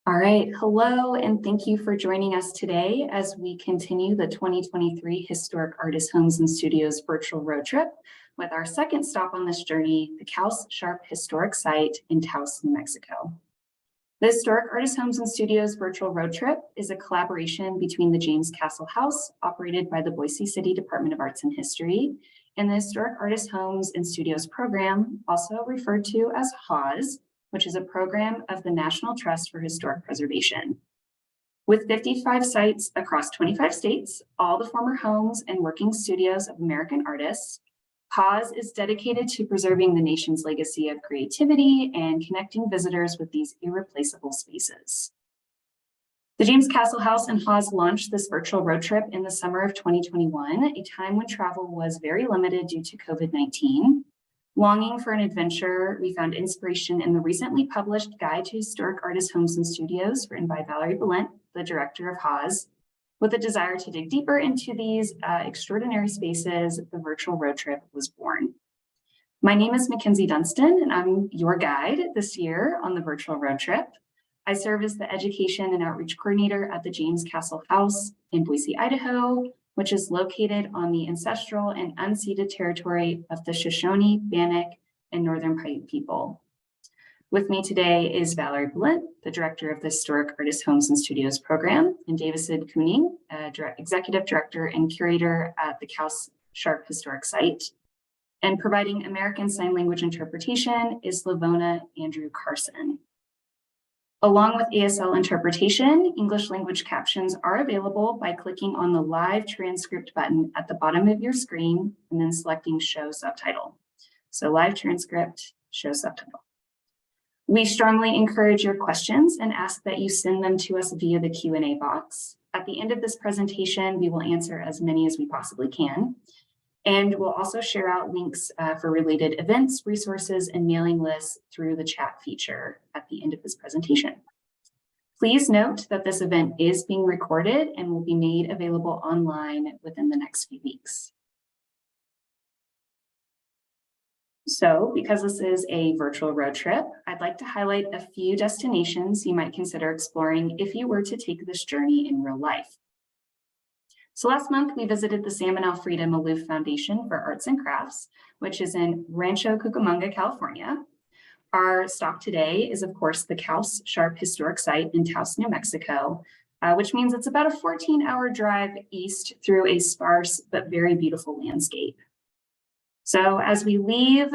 All right, hello, and thank you for joining us today as we continue the 2023 Historic Artist Homes and Studios virtual road trip with our second stop on this journey, the Couse-Sharp Historic Site in Taos, New Mexico. The Historic Artist Homes and Studios virtual road trip is a collaboration between the James Castle House, operated by the Boise City Department of Arts and History, and the Historic Artist Homes and Studios program, also referred to as HAHS, which is a program of the National Trust for Historic Preservation. With 55 sites across 25 states, all the former homes and working studios of American artists, HAHS is dedicated to preserving the nation's legacy of creativity and connecting visitors with these irreplaceable spaces. The James Castle House and HAHS launched this virtual road trip in the summer of 2021, a time when travel was very limited due to COVID-19. Longing for an adventure, we found inspiration in the recently published Guide to Historic Artist Homes and Studios, written by Valerie Bulent, the director of HAHS. With a desire to dig deeper into these extraordinary spaces, the virtual road trip was born. My name is Mackenzie Dunstan, and I'm your guide this year on the virtual road trip. I serve as the Education and Outreach Coordinator at the James Castle House in Boise, Idaho, which is located on the ancestral and unceded territory of the Shoshone, Bannock, and Northern Paiute people. With me today is Valerie Bulent, the Director of the Historic Artist Homes and Studios program, and Davison Koenig, Executive Director and Curator at the Couse-Sharp Historic Site. And providing American Sign Language interpretation is Lavona Andrew Carson. Along with ASL interpretation, English language captions are available by clicking on the live transcript button at the bottom of your screen and then selecting Show Subtitle. So live transcript, show subtitle. We strongly encourage your questions and ask that you send them to us via the Q&A box. At the end of this presentation, we will answer as many as we possibly can. And we'll also share out links for related events, resources, and mailing lists through the chat feature at the end of this presentation. Please note that this event is being recorded and will be made available online within the next few weeks. So, because this is a virtual road trip, I'd like to highlight a few destinations you might consider exploring if you were to take this journey in real life. So last month, we visited the Sam and Alfreda Maloof Foundation for Arts and Crafts, which is in Rancho Cucamonga, California. Our stop today is, of course, the Couse-Sharp Historic Site in Taos, New Mexico, which means it's about a 14-hour drive east through a sparse but very beautiful landscape. So as we leave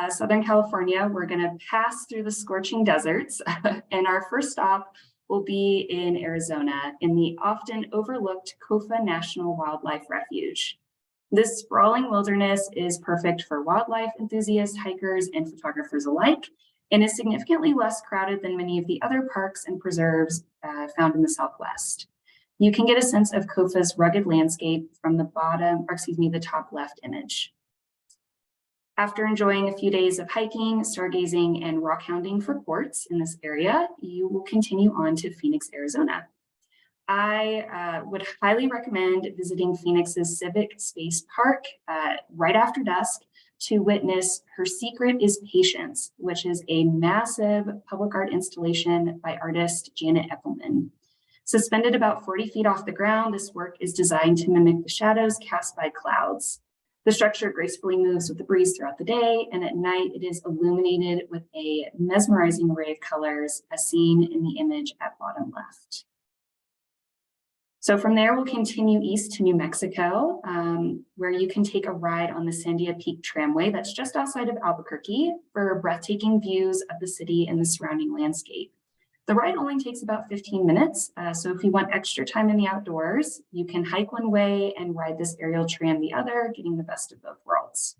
Southern California, we're going to pass through the scorching deserts, and our first stop will be in Arizona in the often overlooked Cofa National Wildlife Refuge. This sprawling wilderness is perfect for wildlife enthusiasts, hikers, and photographers alike, and is significantly less crowded than many of the other parks and preserves found in the Southwest. You can get a sense of Cofa's rugged landscape from the top left image. After enjoying a few days of hiking, stargazing, and rock hounding for quartz in this area, you will continue on to Phoenix, Arizona. I would highly recommend visiting Phoenix's Civic Space Park right after dusk to witness Her Secret is Patience, which is a massive public art installation by artist Janet Epelman. Suspended about 40 feet off the ground, this work is designed to mimic the shadows cast by clouds. The structure gracefully moves with the breeze throughout the day, and at night it is illuminated with a mesmerizing array of colors as seen in the image at bottom left. So from there, we'll continue east to New Mexico, where you can take a ride on the Sandia Peak Tramway that's just outside of Albuquerque for breathtaking views of the city and the surrounding landscape. The ride only takes about 15 minutes, so if you want extra time in the outdoors, you can hike one way and ride this aerial tram the other, getting the best of both worlds.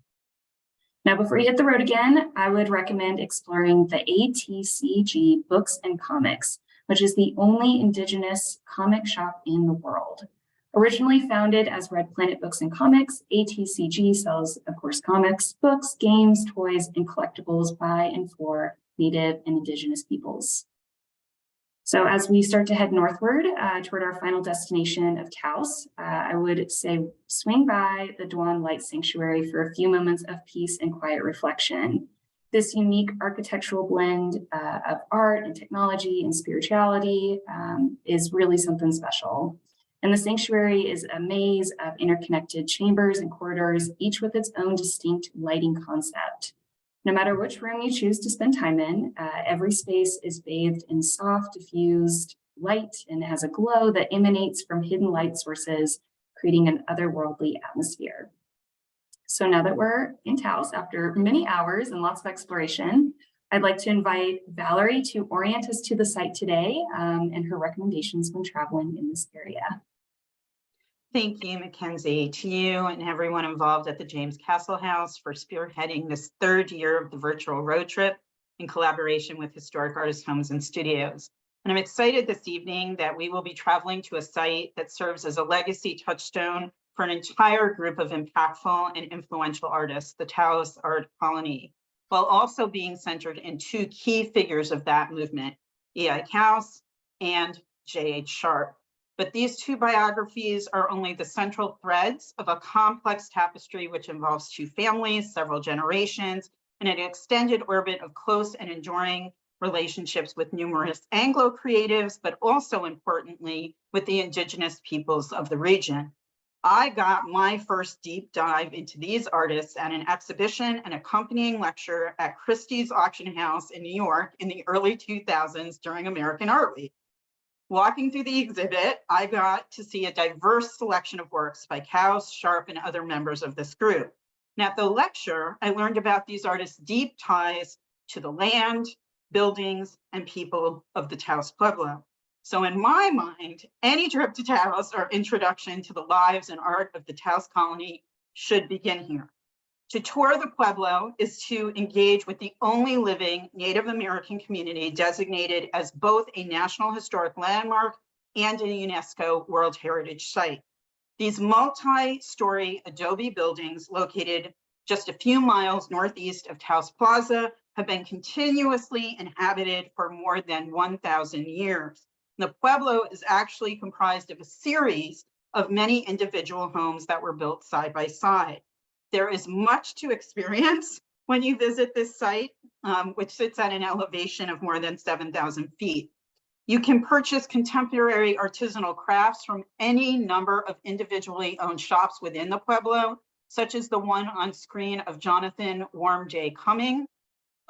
Now, before you hit the road again, I would recommend exploring the ATCG Books and Comics, which is the only Indigenous comic shop in the world. Originally founded as Red Planet Books and Comics, ATCG sells, of course, comics, books, games, toys, and collectibles by and for Native and Indigenous peoples. So as we start to head northward toward our final destination of Taos, I would say swing by the Dwan Light Sanctuary for a few moments of peace and quiet reflection. This unique architectural blend of art and technology and spirituality is really something special. And the sanctuary is a maze of interconnected chambers and corridors, each with its own distinct lighting concept. No matter which room you choose to spend time in, every space is bathed in soft, diffused light and has a glow that emanates from hidden light sources, creating an otherworldly atmosphere. So now that we're in Taos, after many hours and lots of exploration, I'd like to invite Valerie to orient us to the site today and her recommendations when traveling in this area. Thank you, Mackenzie, to you and everyone involved at the James Castle House for spearheading this third year of the virtual road trip in collaboration with Historic Artist Homes and Studios. And I'm excited this evening that we will be traveling to a site that serves as a legacy touchstone for an entire group of impactful and influential artists, the Taos Art Colony, while also being centered in two key figures of that movement, E.I. Couse and J.H. Sharp. But these two biographies are only the central threads of a complex tapestry which involves two families, several generations, and an extended orbit of close and enduring relationships with numerous Anglo creatives, but also importantly, with the indigenous peoples of the region. I got my first deep dive into these artists at an exhibition and accompanying lecture at Christie's Auction House in New York in the early 2000s during American Art Week. Walking through the exhibit, I got to see a diverse selection of works by Couse-Sharp and other members of this group. And at the lecture, I learned about these artists' deep ties to the land, buildings, and people of the Taos Pueblo. So in my mind, any trip to Taos or introduction to the lives and art of the Taos colony should begin here. To tour the Pueblo is to engage with the only living Native American community designated as both a National Historic Landmark and a UNESCO World Heritage Site. These multi-story adobe buildings located just a few miles northeast of Taos Plaza have been continuously inhabited for more than 1,000 years. The Pueblo is actually comprised of a series of many individual homes that were built side by side. There is much to experience when you visit this site, which sits at an elevation of more than 7,000 feet. You can purchase contemporary artisanal crafts from any number of individually owned shops within the Pueblo, such as the one on screen of Jonathan Warm J. Cumming.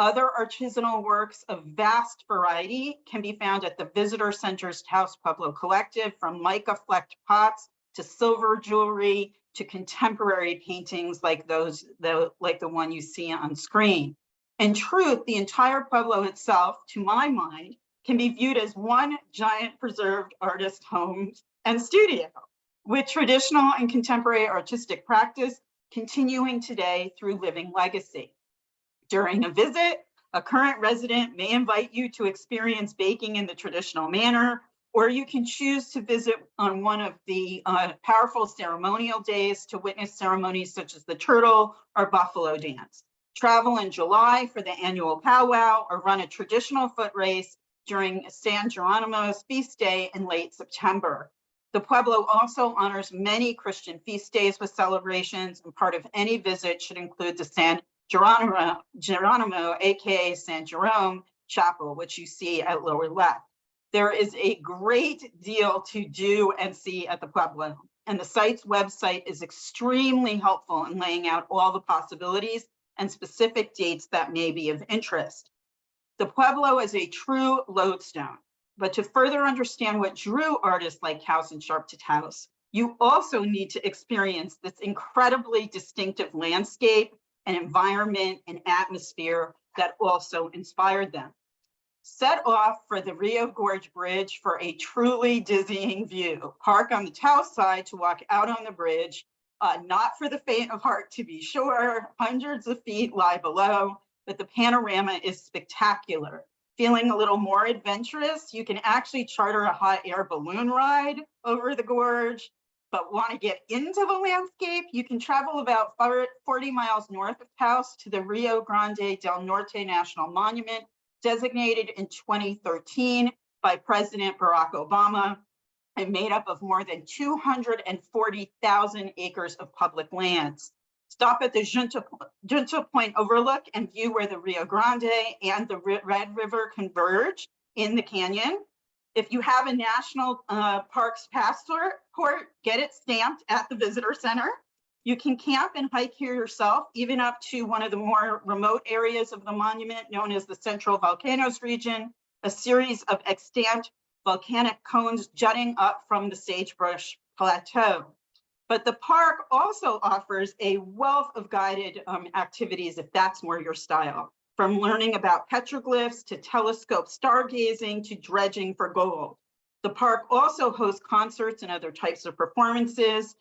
Other artisanal works of vast variety can be found at the Visitor Center's Taos Pueblo Collective, from mica flecked pots to silver jewelry to contemporary paintings like the one you see on screen. In truth, the entire Pueblo itself, to my mind, can be viewed as one giant preserved artist home and studio, with traditional and contemporary artistic practice continuing today through living legacy. During a visit, a current resident may invite you to experience baking in the traditional manner, or you can choose to visit on one of the powerful ceremonial days to witness ceremonies such as the turtle or buffalo dance. Travel in July for the annual powwow, or run a traditional foot race during San Geronimo's feast day in late September. The Pueblo also honors many Christian feast days with celebrations, and part of any visit should include the San Geronimo, aka San Jerome Chapel, which you see at lower left. There is a great deal to do and see at the Pueblo, and the site's website is extremely helpful in laying out all the possibilities and specific dates that may be of interest. The Pueblo is a true lodestone, but to further understand what drew artists like Couse-Sharp to Taos, you also need to experience this incredibly distinctive landscape and environment and atmosphere that also inspired them. Set off for the Rio Gorge Bridge for a truly dizzying view. Park on the Taos side to walk out on the bridge, not for the faint of heart to be sure. Hundreds of feet lie below, but the panorama is spectacular. Feeling a little more adventurous, you can actually charter a hot air balloon ride over the gorge. But want to get into the landscape, you can travel about 40 miles north of Taos to the Rio Grande del Norte National Monument, designated in 2013 by President Barack Obama, and made up of more than 240,000 acres of public lands. Stop at the Junta Point Overlook and view where the Rio Grande and the Red River converge in the canyon. If you have a National Parks passport, get it stamped at the visitor center. You can camp and hike here yourself, even up to one of the more remote areas of the monument known as the Central Volcanoes region, a series of extant volcanic cones jutting up from the Sagebrush Plateau. But the park also offers a wealth of guided activities if that's more your style, from learning about petroglyphs to telescope stargazing to dredging for gold. The park also hosts concerts and other types of performances.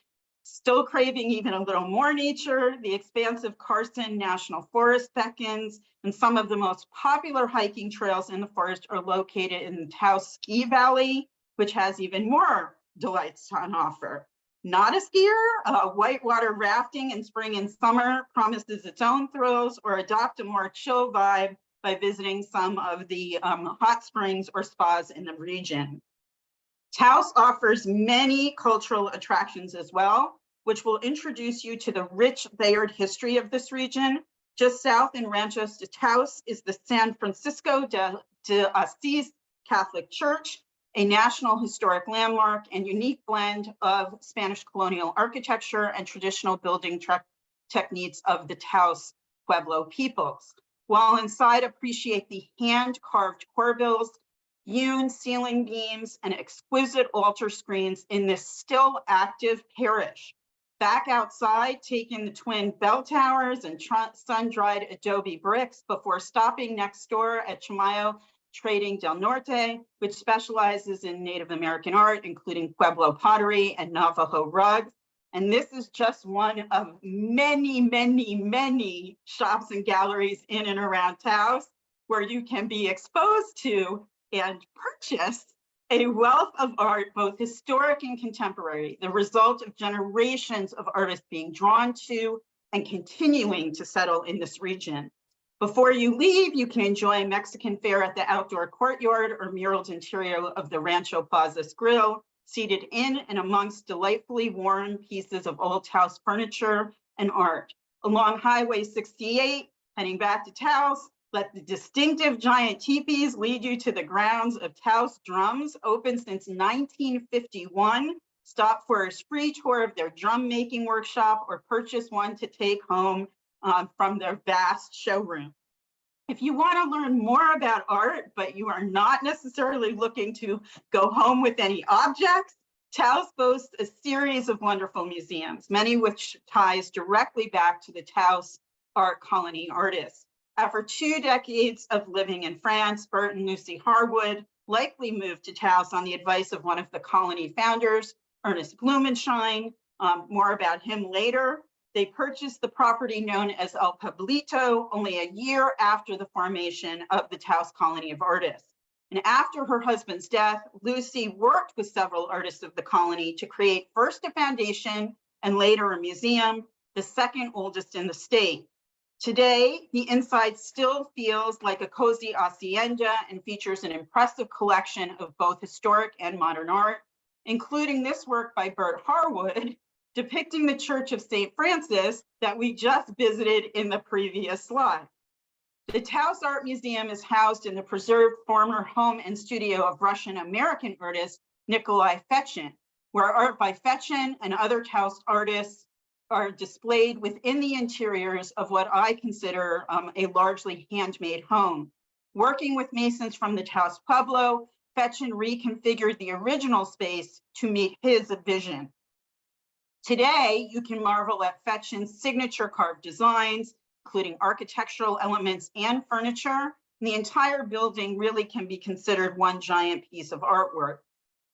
Still craving even a little more nature, the expansive Carson National Forest beckons, and some of the most popular hiking trails in the forest are located in the Taos Ski Valley, which has even more delights on offer. Not a skier, whitewater rafting in spring and summer promises its own thrills, or adopt a more chill vibe by visiting some of the hot springs or spas in the region. Taos offers many cultural attractions as well, which will introduce you to the rich layered history of this region. Just south in Ranchos de Taos is the San Francisco de Asís Catholic Church, a National Historic Landmark and unique blend of Spanish colonial architecture and traditional building techniques of the Taos Pueblo peoples. While inside, appreciate the hand-carved corbels, hewn ceiling beams, and exquisite altar screens in this still active parish. Back outside, take in the twin bell towers and sun-dried adobe bricks before stopping next door at Chamayo Trading del Norte, which specializes in Native American art, including Pueblo pottery and Navajo rugs. And this is just one of many, many, many shops and galleries in and around Taos, where you can be exposed to and purchase a wealth of art, both historic and contemporary, the result of generations of artists being drawn to and continuing to settle in this region. Before you leave, you can enjoy Mexican fare at the outdoor courtyard or muraled interior of the Rancho Plazas Grill, seated in and amongst delightfully worn pieces of old Taos furniture and art. Along Highway 68, heading back to Taos, let the distinctive giant teepees lead you to the grounds of Taos Drums, open since 1951. Stop for a free tour of their drum making workshop or purchase one to take home from their vast showroom. If you want to learn more about art, but you are not necessarily looking to go home with any objects, Taos boasts a series of wonderful museums, many which ties directly back to the Taos art colony artists. After 2 decades of living in France, Bert and Lucy Harwood likely moved to Taos on the advice of one of the colony founders, Ernest Blumenschein. More about him later. They purchased the property known as El Pueblito only a year after the formation of the Taos Colony of Artists. And after her husband's death, Lucy worked with several artists of the colony to create first a foundation and later a museum, the second oldest in the state. Today, the inside still feels like a cozy hacienda and features an impressive collection of both historic and modern art, including this work by Bert Harwood, depicting the Church of St. Francis that we just visited in the previous slide. The Taos Art Museum is housed in the preserved former home and studio of Russian-American artist Nikolai Fechin, where art by Fechin and other Taos artists are displayed within the interiors of what I consider a largely handmade home. Working with masons from the Taos Pueblo, Fechin reconfigured the original space to meet his vision. Today, you can marvel at Fechin's signature carved designs, including architectural elements and furniture. The entire building really can be considered one giant piece of artwork.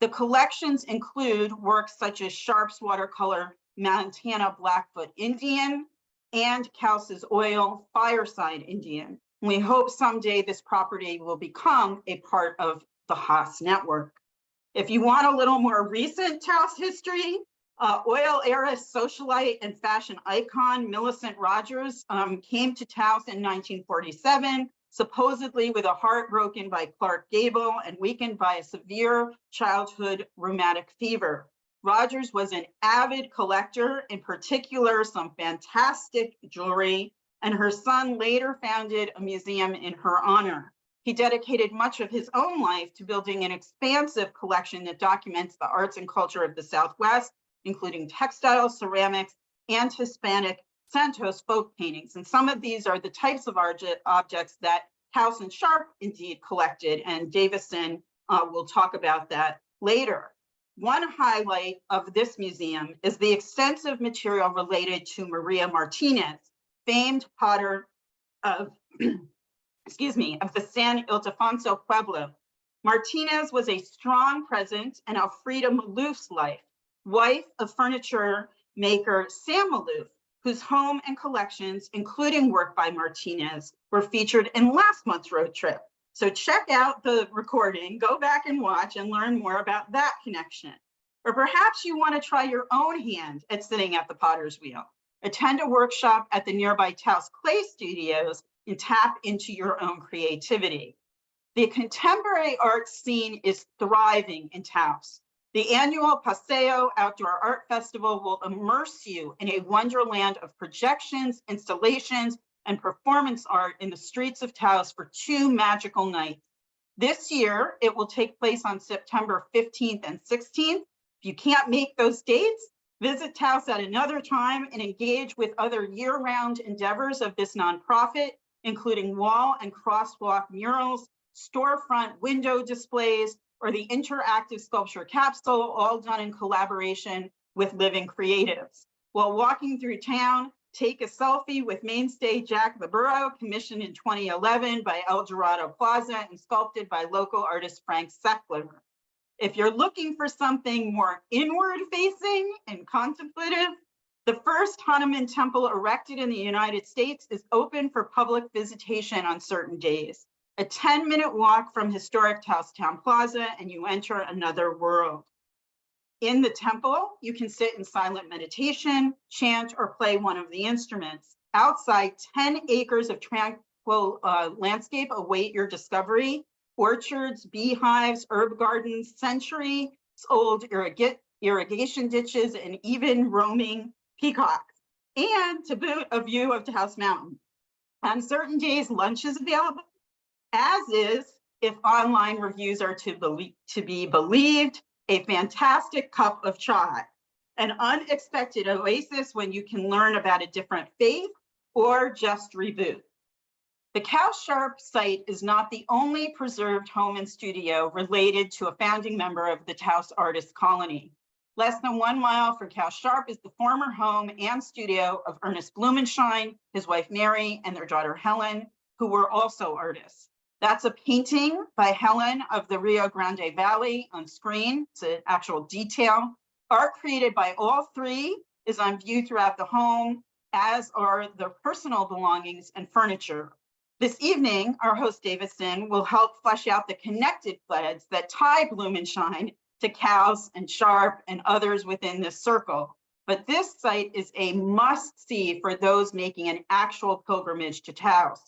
The collections include works such as Sharp's watercolor Montana Blackfoot Indian and Couse's oil Fireside Indian. We hope someday this property will become a part of the HAHS network. If you want a little more recent Taos history, oil era socialite and fashion icon Millicent Rogers came to Taos in 1947, supposedly with a heart broken by Clark Gable and weakened by a severe childhood rheumatic fever. Rogers was an avid collector, in particular some fantastic jewelry, and her son later founded a museum in her honor. He dedicated much of his own life to building an expansive collection that documents the arts and culture of the Southwest, including textiles, ceramics, and Hispanic Santos folk paintings. And some of these are the types of objects that Couse-Sharp indeed collected, and Davison will talk about that later. One highlight of this museum is the extensive material related to Maria Martinez, famed potter of, of the San Ildefonso Pueblo. Martinez was a strong presence in Alfreda Malouf's life, wife of furniture maker Sam Malouf, whose home and collections, including work by Martinez, were featured in last month's road trip. So check out the recording, go back and watch and learn more about that connection. Or perhaps you want to try your own hand at sitting at the potter's wheel. Attend a workshop at the nearby Taos Clay Studios and tap into your own creativity. The contemporary art scene is thriving in Taos. The annual Paseo Outdoor Art Festival will immerse you in a wonderland of projections, installations, and performance art in the streets of Taos for 2 magical nights. This year, it will take place on September 15th and 16th. If you can't make those dates, visit Taos at another time and engage with other year-round endeavors of this nonprofit, including wall and crosswalk murals, storefront window displays, or the interactive sculpture capsule, all done in collaboration with living creatives. While walking through town, take a selfie with mainstay Jack the Burro, commissioned in 2011 by El Dorado Plaza and sculpted by local artist Frank Seckler. If you're looking for something more inward-facing and contemplative, the first Hanuman temple erected in the United States is open for public visitation on certain days. A 10-minute walk from historic Taos Town Plaza and you enter another world. In the temple, you can sit in silent meditation, chant, or play one of the instruments. Outside, 10 acres of tranquil landscape await your discovery. Orchards, beehives, herb gardens, centuries-old irrigation ditches, and even roaming peacocks. And to boot, a view of Taos Mountain. On certain days, lunch is available, as is, if online reviews are to be believed, a fantastic cup of chai, an unexpected oasis when you can learn about a different faith or just reboot. The Couse-Sharp site is not the only preserved home and studio related to a founding member of the Taos Artist Colony. Less than 1 mile from Couse-Sharp is the former home and studio of Ernest Blumenschein, his wife Mary, and their daughter Helen, who were also artists. That's a painting by Helen of the Rio Grande Valley on screen. It's an actual detail. Art created by all three is on view throughout the home, as are their personal belongings and furniture. This evening, our host Davison will help flesh out the connected threads that tie Blumenschein to Couse and Sharp and others within this circle. But this site is a must-see for those making an actual pilgrimage to Taos.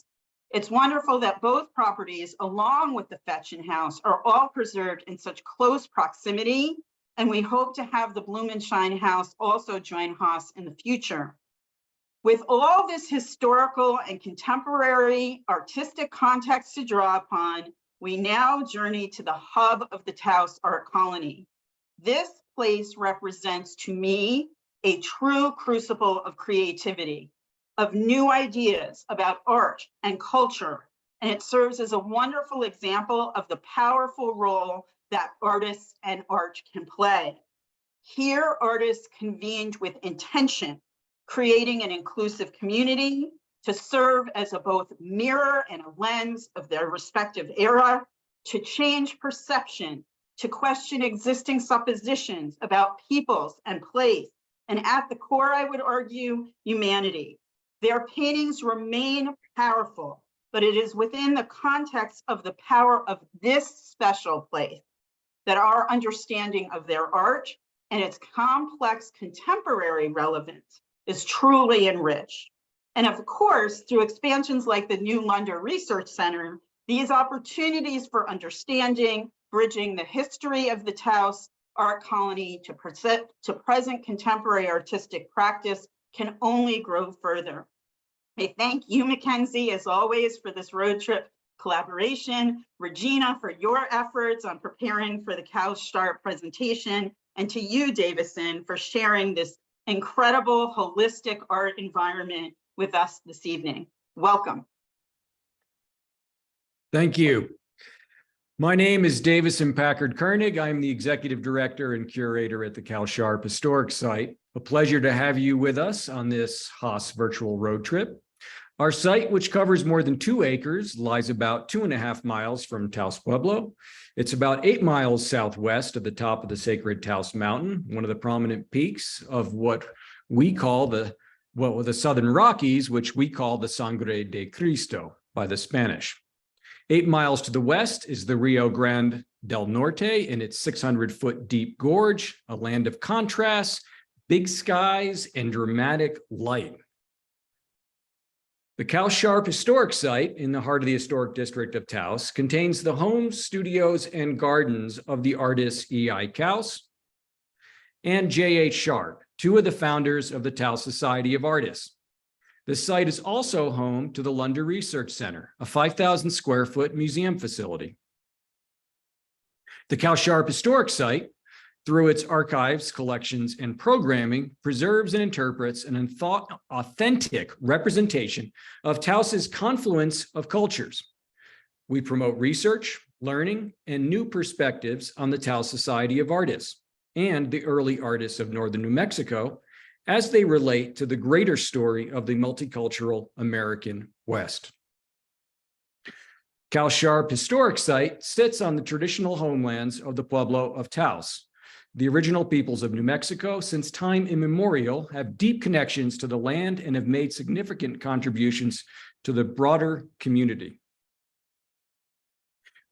It's wonderful that both properties, along with the Fetchin House, are all preserved in such close proximity, and we hope to have the Blumenschein House also join HAHS in the future. With all this historical and contemporary artistic context to draw upon, we now journey to the hub of the Taos Art Colony. This place represents, to me, a true crucible of creativity, of new ideas about art and culture, and it serves as a wonderful example of the powerful role that artists and art can play. Here, artists convened with intention, creating an inclusive community to serve as a both mirror and a lens of their respective era, to change perception, to question existing suppositions about peoples and place, and at the core, I would argue, humanity. Their paintings remain powerful, but it is within the context of the power of this special place that our understanding of their art and its complex contemporary relevance is truly enriched. And of course, through expansions like the new Lunder Research Center, these opportunities for understanding, bridging the history of the Taos art colony to present contemporary artistic practice can only grow further. I thank you, Mackenzie, as always, for this road trip collaboration, Regina, for your efforts on preparing for the Couse-Sharp presentation, and to you, Davison, for sharing this incredible holistic art environment with us this evening. Welcome. Thank you. My name is Davison Koenig. I'm the Executive Director and Curator at the Couse-Sharp Historic Site. A pleasure to have you with us on this HAHS virtual road trip. Our site, which covers more than 2 acres, lies about 2.5 miles from Taos Pueblo. It's about 8 miles southwest of the top of the sacred Taos Mountain, one of the prominent peaks of what we call the Southern Rockies, which we call the Sangre de Cristo by the Spanish. 8 miles to the west is the Rio Grande del Norte in its 600-foot deep gorge, a land of contrasts, big skies, and dramatic light. The Couse-Sharp Historic Site in the heart of the historic district of Taos contains the homes, studios, and gardens of the artists E.I. Couse and J.H. Sharp, 2 of the founders of the Taos Society of Artists. The site is also home to the Lunder Research Center, a 5,000 square foot museum facility. The Couse-Sharp Historic Site, through its archives, collections, and programming, preserves and interprets an authentic representation of Taos's confluence of cultures. We promote research, learning, and new perspectives on the Taos Society of Artists and the early artists of northern New Mexico as they relate to the greater story of the multicultural American West. Couse-Sharp Historic Site sits on the traditional homelands of the Pueblo of Taos. The original peoples of New Mexico, since time immemorial, have deep connections to the land and have made significant contributions to the broader community.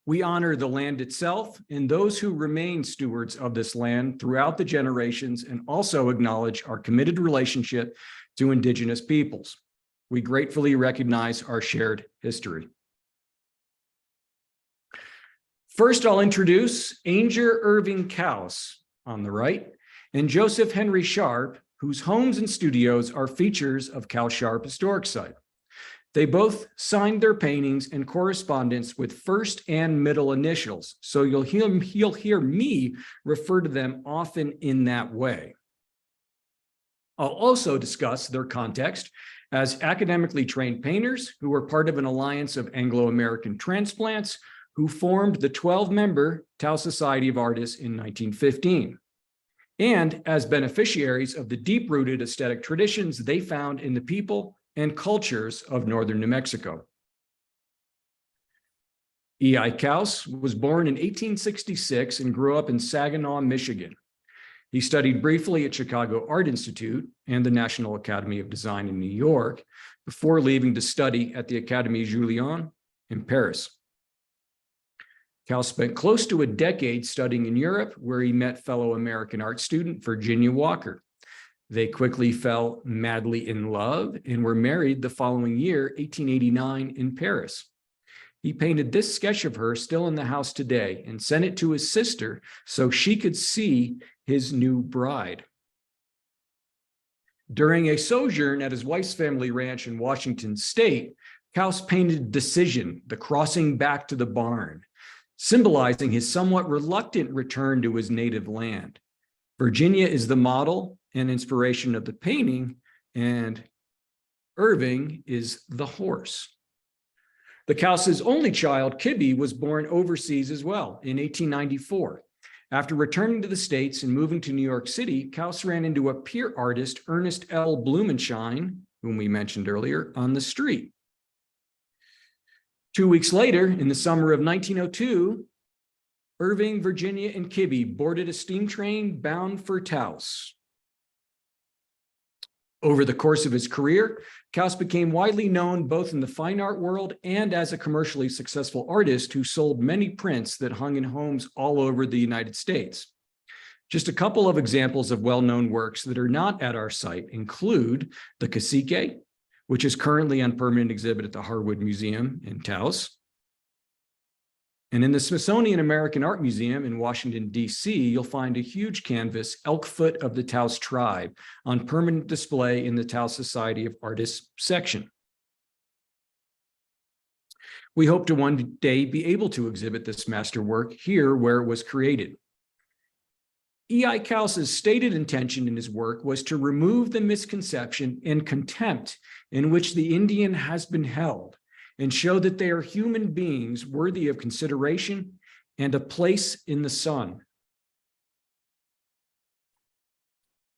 We honor the land itself and those who remain stewards of this land throughout the generations, and also acknowledge our committed relationship to Indigenous peoples. We gratefully recognize our shared history. First, I'll introduce Ainger Irving Couse on the right, and Joseph Henry Sharp, whose homes and studios are features of Couse-Sharp Historic Site. They both signed their paintings and correspondence with first and middle initials, so you'll hear me refer to them often in that way. I'll also discuss their context as academically trained painters who were part of an alliance of Anglo-American transplants who formed the 12-member Taos Society of Artists in 1915, and as beneficiaries of the deep-rooted aesthetic traditions they found in the people and cultures of northern New Mexico. E.I. Couse was born in 1866 and grew up in Saginaw, Michigan. He studied briefly at Chicago Art Institute and the National Academy of Design in New York before leaving to study at the Académie Julian in Paris. Couse spent close to a decade studying in Europe, where he met fellow American art student Virginia Walker. They quickly fell madly in love and were married the following year, 1889, in Paris. He painted this sketch of her still in the house today and sent it to his sister so she could see his new bride. During a sojourn at his wife's family ranch in Washington State, Couse painted Decision, the crossing back to the barn, symbolizing his somewhat reluctant return to his native land. Virginia is the model and inspiration of the painting, and Irving is the horse. The Couse's only child, Kibby, was born overseas as well in 1894. After returning to the States and moving to New York City, Couse ran into a peer artist, Ernest L. Blumenschein, whom we mentioned earlier, on the street. 2 weeks later, in the summer of 1902, Irving, Virginia, and Kibby boarded a steam train bound for Taos. Over the course of his career, Couse became widely known both in the fine art world and as a commercially successful artist who sold many prints that hung in homes all over the United States. Just a couple of examples of well-known works that are not at our site include the Cacique, which is currently on permanent exhibit at the Harwood Museum in Taos, And in the Smithsonian American Art Museum in Washington, D.C., you'll find a huge canvas, Elk Foot of the Taos Tribe, on permanent display in the Taos Society of Artists section. We hope to one day be able to exhibit this masterwork here where it was created. E.I. Couse' stated intention in his work was to remove the misconception and contempt in which the Indian has been held and show that they are human beings worthy of consideration and a place in the sun.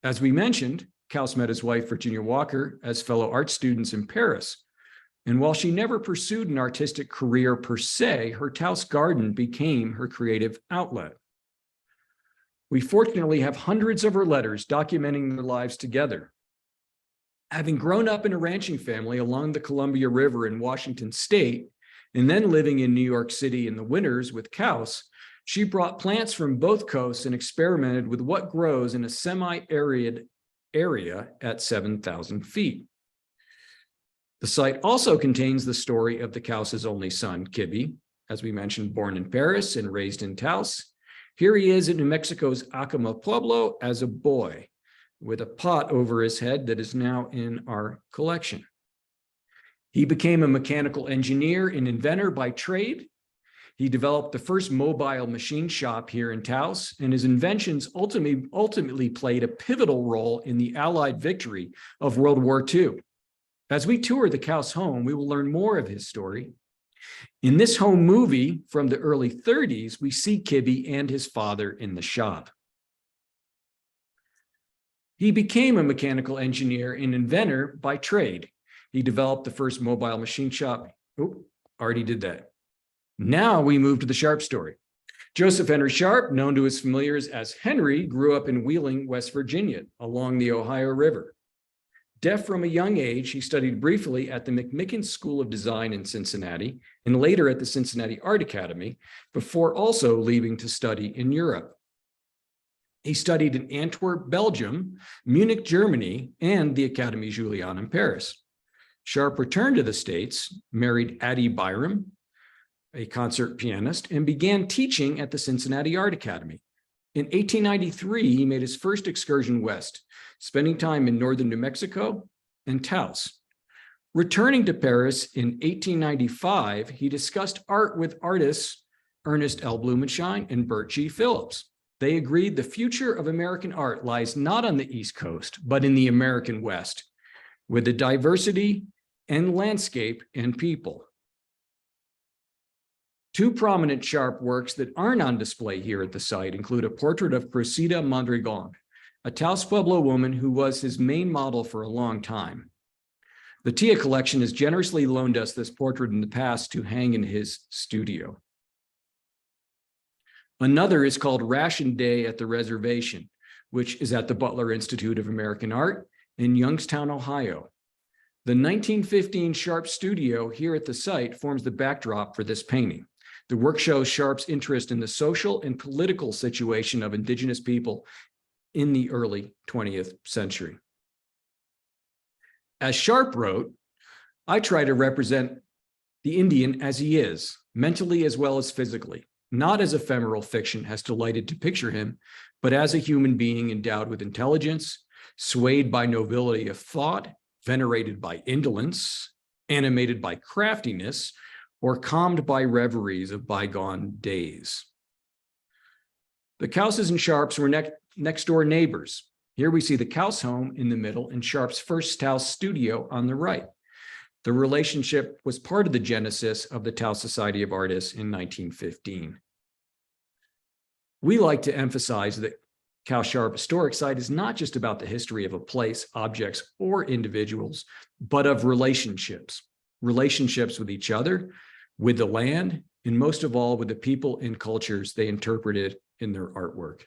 As we mentioned, Couse met his wife, Virginia Walker, as fellow art students in Paris. And while she never pursued an artistic career per se, her Taos garden became her creative outlet. We fortunately have hundreds of her letters documenting their lives together. Having grown up in a ranching family along the Columbia River in Washington State, and then living in New York City in the winters with Couse, she brought plants from both coasts and experimented with what grows in a semi-arid area at 7,000 feet. The site also contains the story of the Couse's only son, Kibbe, as we mentioned, born in Paris and raised in Taos. Here he is in New Mexico's Acoma Pueblo as a boy, with a pot over his head that is now in our collection. He became a mechanical engineer and inventor by trade. He developed the first mobile machine shop here in Taos, and his inventions ultimately played a pivotal role in the Allied victory of World War II. As we tour the Couse home, we will learn more of his story. In this home movie from the early 30s, we see Kibbe and his father in the shop. He became a mechanical engineer and inventor by trade. He developed the first mobile machine shop. Oh, already did that. Now we move to the Sharp story. Joseph Henry Sharp, known to his familiars as Henry, grew up in Wheeling, West Virginia, along the Ohio River. Deaf from a young age, he studied briefly at the McMicken School of Design in Cincinnati and later at the Cincinnati Art Academy, before also leaving to study in Europe. He studied in Antwerp, Belgium, Munich, Germany, and the Académie Julian in Paris. Sharp returned to the States, married Addie Byram, a concert pianist, and began teaching at the Cincinnati Art Academy. In 1893, he made his first excursion west, spending time in northern New Mexico and Taos. Returning to Paris in 1895, he discussed art with artists Ernest L. Blumenschein and Bert G. Phillips. They agreed the future of American art lies not on the East Coast, but in the American West, with the diversity and landscape and people. Two prominent Sharp works that aren't on display here at the site include a portrait of Cressida Mondragon, a Taos Pueblo woman who was his main model for a long time. The TIA collection has generously loaned us this portrait in the past to hang in his studio. Another is called Ration Day at the Reservation, which is at the Butler Institute of American Art in Youngstown, Ohio. The 1915 Sharp studio here at the site forms the backdrop for this painting. The work shows Sharp's interest in the social and political situation of Indigenous people in the early 20th century. As Sharp wrote, I try to represent the Indian as he is, mentally as well as physically, not as ephemeral fiction has delighted to picture him, but as a human being endowed with intelligence, swayed by nobility of thought, venerated by indolence, animated by craftiness, or calmed by reveries of bygone days. The Couses and Sharps were next door neighbors. Here we see the Couse home in the middle and Sharp's first Taos studio on the right. The relationship was part of the genesis of the Taos Society of Artists in 1915. We like to emphasize that Couse-Sharp Historic Site is not just about the history of a place, objects, or individuals, but of relationships with each other, with the land, and most of all with the people and cultures they interpreted in their artwork.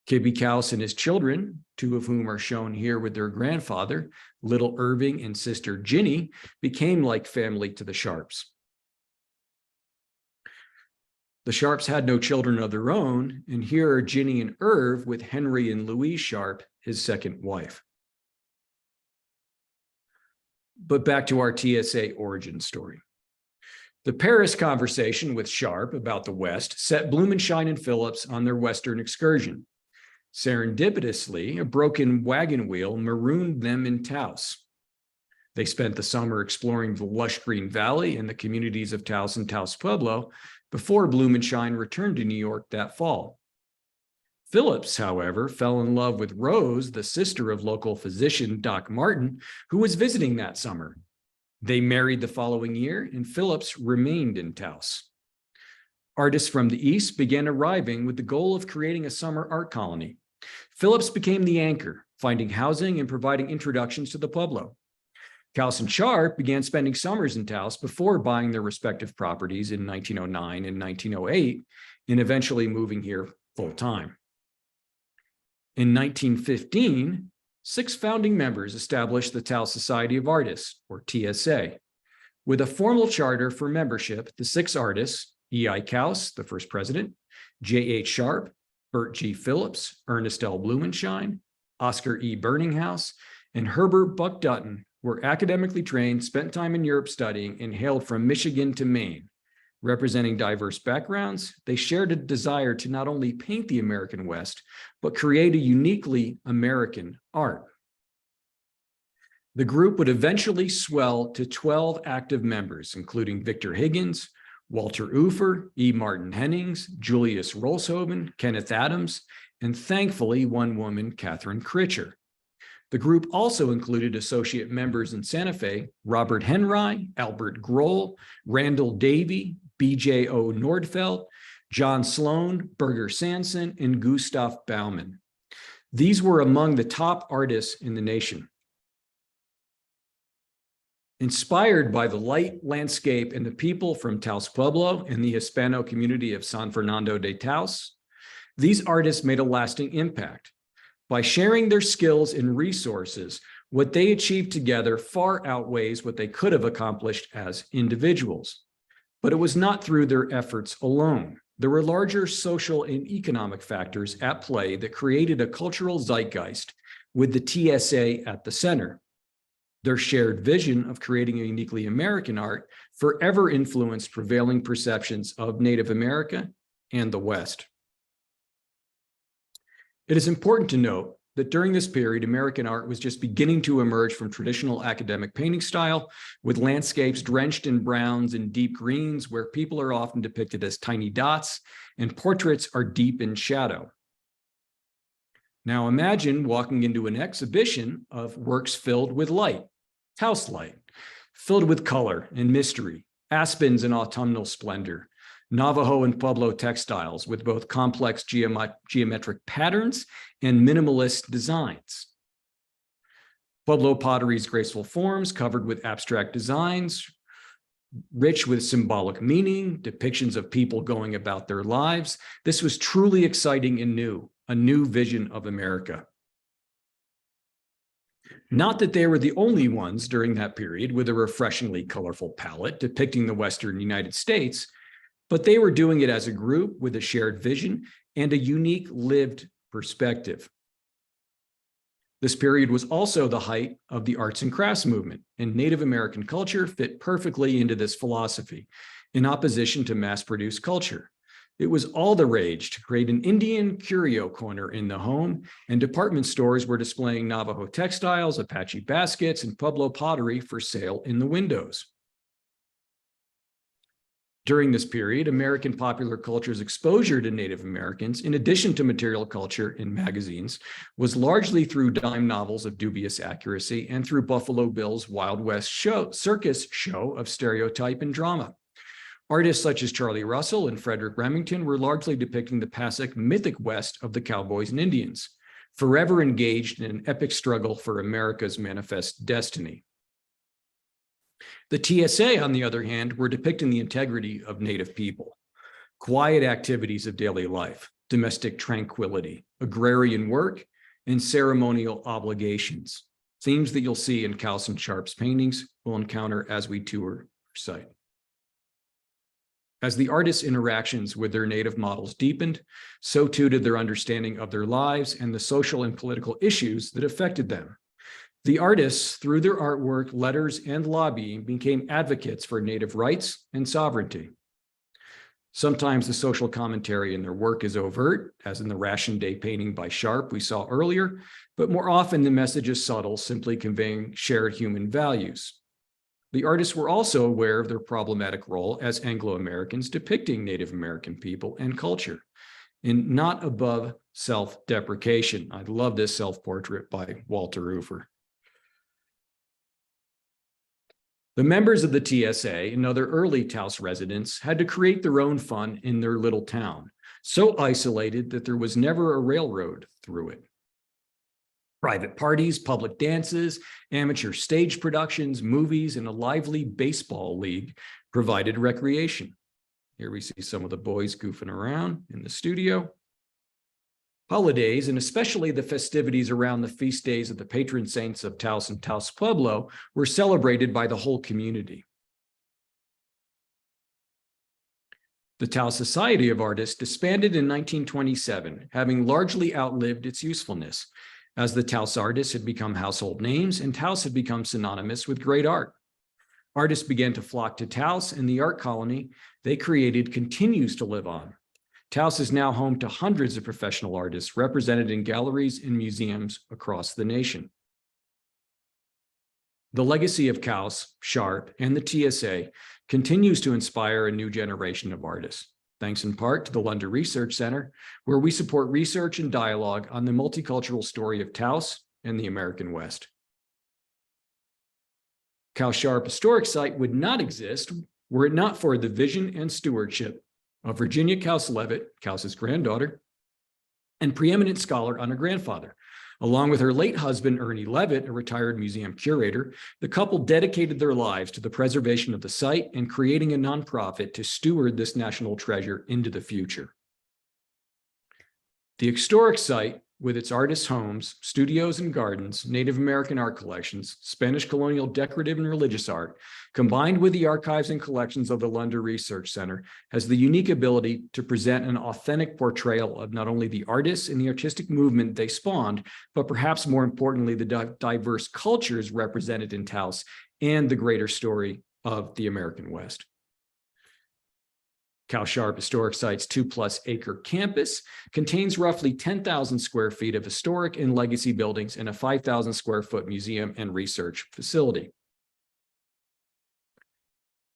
Kibbe Couse and his children, two of whom are shown here with their grandfather, little Irving and sister Ginny, became like family to the Sharps. The Sharps had no children of their own, and here are Ginny and Irv with Henry and Louise Sharp, his second wife. But back to our TSA origin story. The Paris conversation with Sharp about the West set Blumenschein and Phillips on their Western excursion. Serendipitously, a broken wagon wheel marooned them in Taos. They spent the summer exploring the lush green valley and the communities of Taos and Taos Pueblo before Blumenschein returned to New York that fall. Phillips, however, fell in love with Rose, the sister of local physician Doc Martin, who was visiting that summer. They married the following year, and Phillips remained in Taos. Artists from the East began arriving with the goal of creating a summer art colony. Phillips became the anchor, finding housing and providing introductions to the Pueblo. Couse-Sharp began spending summers in Taos before buying their respective properties in 1909 and 1908, and eventually moving here full-time. In 1915, 6 founding members established the Taos Society of Artists, or TSA. With a formal charter for membership, the 6 artists, E.I. Couse, the first president, J.H. Sharp, Bert G. Phillips, Ernest L. Blumenschein, Oscar E. Burninghouse, and Herbert Buck Dutton, were academically trained, spent time in Europe studying, and hailed from Michigan to Maine. Representing diverse backgrounds, they shared a desire to not only paint the American West, but create a uniquely American art. The group would eventually swell to 12 active members, including Victor Higgins, Walter Ufer, E. Martin Hennings, Julius Rolshoven, Kenneth Adams, and thankfully one woman, Catherine Critcher. The group also included associate members in Santa Fe, Robert Henry, Albert Grohl, Randall Davey, B.J.O. Nordfeld, John Sloan, Berger Sanson, and Gustav Baumann. These were among the top artists in the nation. Inspired by the light landscape and the people from Taos Pueblo and the Hispano community of San Fernando de Taos, these artists made a lasting impact. By sharing their skills and resources, what they achieved together far outweighs what they could have accomplished as individuals. But it was not through their efforts alone. There were larger social and economic factors at play that created a cultural zeitgeist with the TSA at the center. Their shared vision of creating a uniquely American art forever influenced prevailing perceptions of Native America and the West. It is important to note that during this period, American art was just beginning to emerge from traditional academic painting style, with landscapes drenched in browns and deep greens, where people are often depicted as tiny dots, and portraits are deep in shadow. Now imagine walking into an exhibition of works filled with light, house light, filled with color and mystery, aspens and autumnal splendor, Navajo and Pueblo textiles with both complex geometric patterns and minimalist designs. Pueblo pottery's graceful forms covered with abstract designs, rich with symbolic meaning, depictions of people going about their lives. This was truly exciting and new, a new vision of America. Not that they were the only ones during that period with a refreshingly colorful palette depicting the Western United States, but they were doing it as a group with a shared vision and a unique lived perspective. This period was also the height of the arts and crafts movement, and Native American culture fit perfectly into this philosophy, in opposition to mass-produced culture. It was all the rage to create an Indian curio corner in the home, and department stores were displaying Navajo textiles, Apache baskets, and Pueblo pottery for sale in the windows. During this period, American popular culture's exposure to Native Americans, in addition to material culture in magazines, was largely through dime novels of dubious accuracy and through Buffalo Bill's Wild West circus show of stereotype and drama. Artists such as Charlie Russell and Frederick Remington were largely depicting the pacific, mythic West of the cowboys and Indians, forever engaged in an epic struggle for America's manifest destiny. The TSA, on the other hand, were depicting the integrity of Native people, quiet activities of daily life, domestic tranquility, agrarian work, and ceremonial obligations, themes that you'll see in Couse-Sharp's paintings we'll encounter as we tour our site. As the artists' interactions with their Native models deepened, so too did their understanding of their lives and the social and political issues that affected them. The artists, through their artwork, letters, and lobbying, became advocates for Native rights and sovereignty. Sometimes the social commentary in their work is overt, as in the Ration Day painting by Sharp we saw earlier, but more often the message is subtle, simply conveying shared human values. The artists were also aware of their problematic role as Anglo-Americans depicting Native American people and culture, and not above self-deprecation. I love this self-portrait by Walter Ufer. The members of the TSA and other early Taos residents had to create their own fun in their little town, so isolated that there was never a railroad through it. Private parties, public dances, amateur stage productions, movies, and a lively baseball league provided recreation. Here we see some of the boys goofing around in the studio. Holidays, and especially the festivities around the feast days of the patron saints of Taos and Taos Pueblo, were celebrated by the whole community. The Taos Society of Artists disbanded in 1927, having largely outlived its usefulness, as the Taos artists had become household names and Taos had become synonymous with great art. Artists began to flock to Taos, and the art colony they created continues to live on. Taos is now home to hundreds of professional artists represented in galleries and museums across the nation. The legacy of Couse-Sharp and the TSA continues to inspire a new generation of artists, thanks in part to the London Research Center, where we support research and dialogue on the multicultural story of Taos and the American West. Couse-Sharp Historic Site would not exist were it not for the vision and stewardship of Virginia Couse-Levitt, Couse's granddaughter, and preeminent scholar on her grandfather. Along with her late husband, Ernie Levitt, a retired museum curator, the couple dedicated their lives to the preservation of the site and creating a nonprofit to steward this national treasure into the future. The historic site, with its artists' homes, studios and gardens, Native American art collections, Spanish colonial decorative and religious art, combined with the archives and collections of the London Research Center, has the unique ability to present an authentic portrayal of not only the artists and the artistic movement they spawned, but perhaps more importantly, the diverse cultures represented in Taos and the greater story of the American West. Couse-Sharp Historic Site's 2+ acre campus contains roughly 10,000 square feet of historic and legacy buildings and a 5,000 square foot museum and research facility.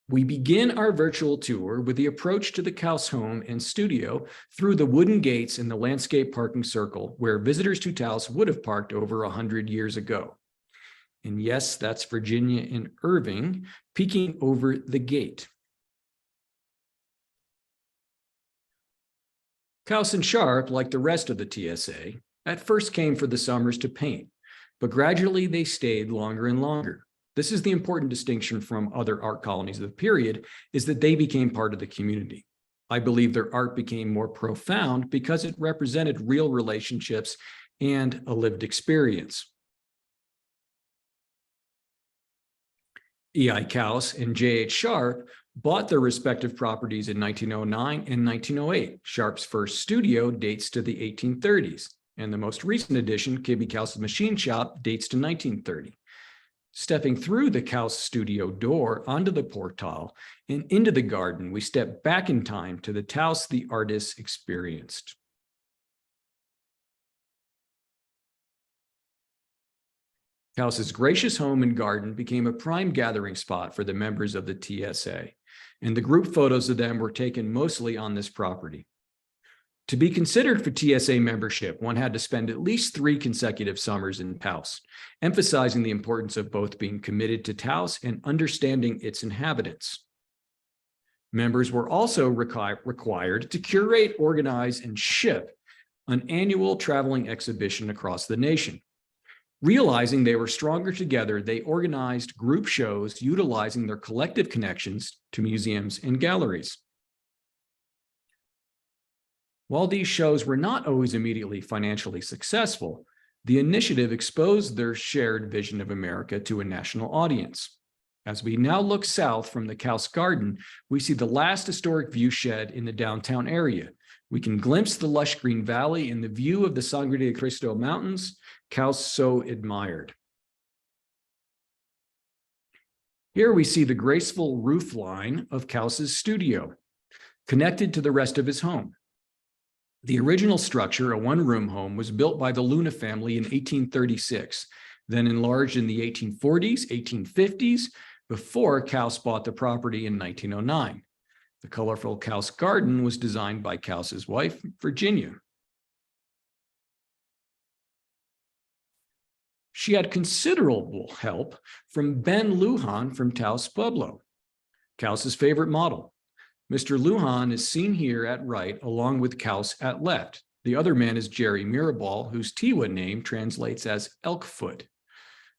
We begin our virtual tour with the approach to the Couse home and studio through the wooden gates in the landscape parking circle, where visitors to Taos would have parked over 100 years ago. And yes, that's Virginia and Irving peeking over the gate. Couse and Sharp, like the rest of the TSA, at first came for the summers to paint, but gradually they stayed longer and longer. This is the important distinction from other art colonies of the period, is that they became part of the community. I believe their art became more profound because it represented real relationships and a lived experience. E.I. Couse and J.H. Sharp bought their respective properties in 1909 and 1908. Sharp's first studio dates to the 1830s, and the most recent addition, Kibbe Couse's machine shop, dates to 1930. Stepping through the Couse studio door onto the portal and into the garden, we step back in time to the Taos the artists experienced. Couse's gracious home and garden became a prime gathering spot for the members of the TSA, and the group photos of them were taken mostly on this property. To be considered for TSA membership, one had to spend at least 3 consecutive summers in Taos, emphasizing the importance of both being committed to Taos and understanding its inhabitants. Members were also required to curate, organize, and ship an annual traveling exhibition across the nation. Realizing they were stronger together, they organized group shows utilizing their collective connections to museums and galleries. While these shows were not always immediately financially successful, the initiative exposed their shared vision of America to a national audience. As we now look south from the Couse Garden, we see the last historic viewshed in the downtown area. We can glimpse the lush green valley and the view of the Sangre de Cristo Mountains, Couse so admired. Here we see the graceful roof line of Couse' studio, connected to the rest of his home. The original structure, a one-room home, was built by the Luna family in 1836, then enlarged in the 1840s, 1850s, before Couse bought the property in 1909. The colorful Couse garden was designed by Couse' wife, Virginia. She had considerable help from Ben Lujan from Taos Pueblo, Couse' favorite model. Mr. Lujan is seen here at right, along with Couse at left. The other man is Jerry Mirabal, whose Tiwa name translates as elk foot,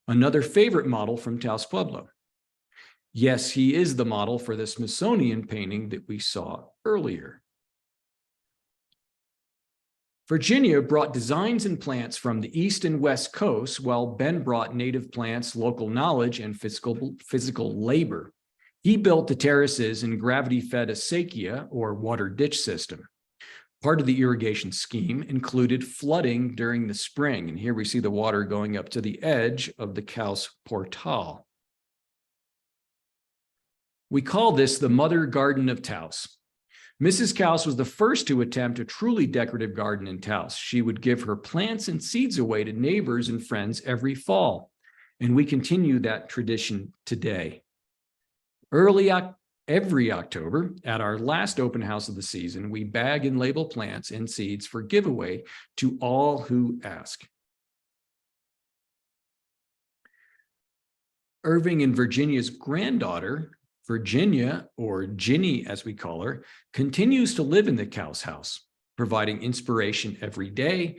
another favorite model from Taos Pueblo. Yes, he is the model for the Smithsonian painting that we saw earlier. Virginia brought designs and plants from the East and West Coast, while Ben brought native plants, local knowledge, and physical labor. He built the terraces and gravity-fed acequia, or water ditch system. Part of the irrigation scheme included flooding during the spring, and here we see the water going up to the edge of the Couse Portal. We call this the Mother Garden of Taos. Mrs. Couse was the first to attempt a truly decorative garden in Taos. She would give her plants and seeds away to neighbors and friends every fall, and we continue that tradition today. Every October, at our last open house of the season, we bag and label plants and seeds for giveaway to all who ask. Irving and Virginia's granddaughter, Virginia, or Ginny as we call her, continues to live in the Couse house, providing inspiration every day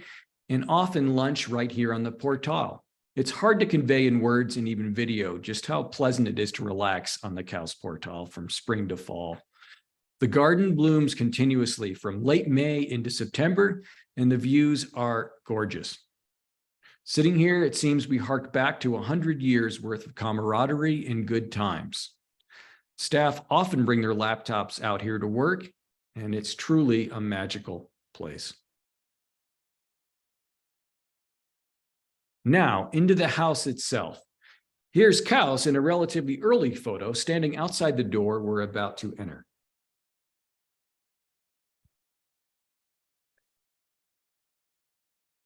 and often lunch right here on the portal. It's hard to convey in words and even video just how pleasant it is to relax on the Couse portal from spring to fall. The garden blooms continuously from late May into September, and the views are gorgeous. Sitting here, it seems we hark back to 100 years worth of camaraderie and good times. Staff often bring their laptops out here to work, and it's truly a magical place. Now, into the house itself. Here's Couse in a relatively early photo, standing outside the door we're about to enter.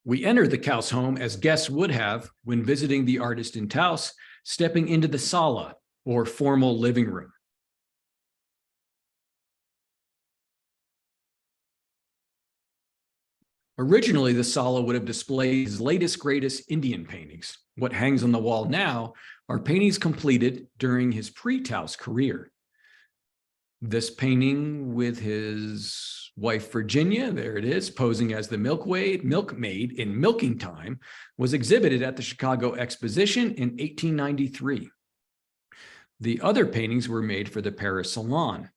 We enter the Couse home as guests would have when visiting the artist in Taos, stepping into the sala, or formal living room. Originally, the sala would have displayed his latest, greatest Indian paintings. What hangs on the wall now are paintings completed during his pre-Taos career. This painting with his wife, Virginia, there it is, posing as the milkmaid in milking time, was exhibited at the Chicago Exposition in 1893. The other paintings were made for the Paris Salon.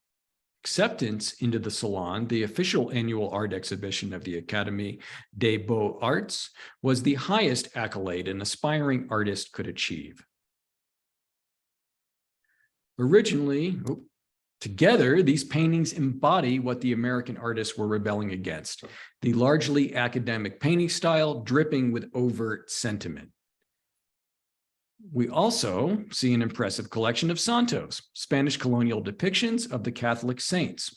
Acceptance into the Salon, the official annual art exhibition of the Académie des Beaux-Arts, was the highest accolade an aspiring artist could achieve. Originally, together, these paintings embody what the American artists were rebelling against, the largely academic painting style dripping with overt sentiment. We also see an impressive collection of santos, Spanish colonial depictions of the Catholic saints,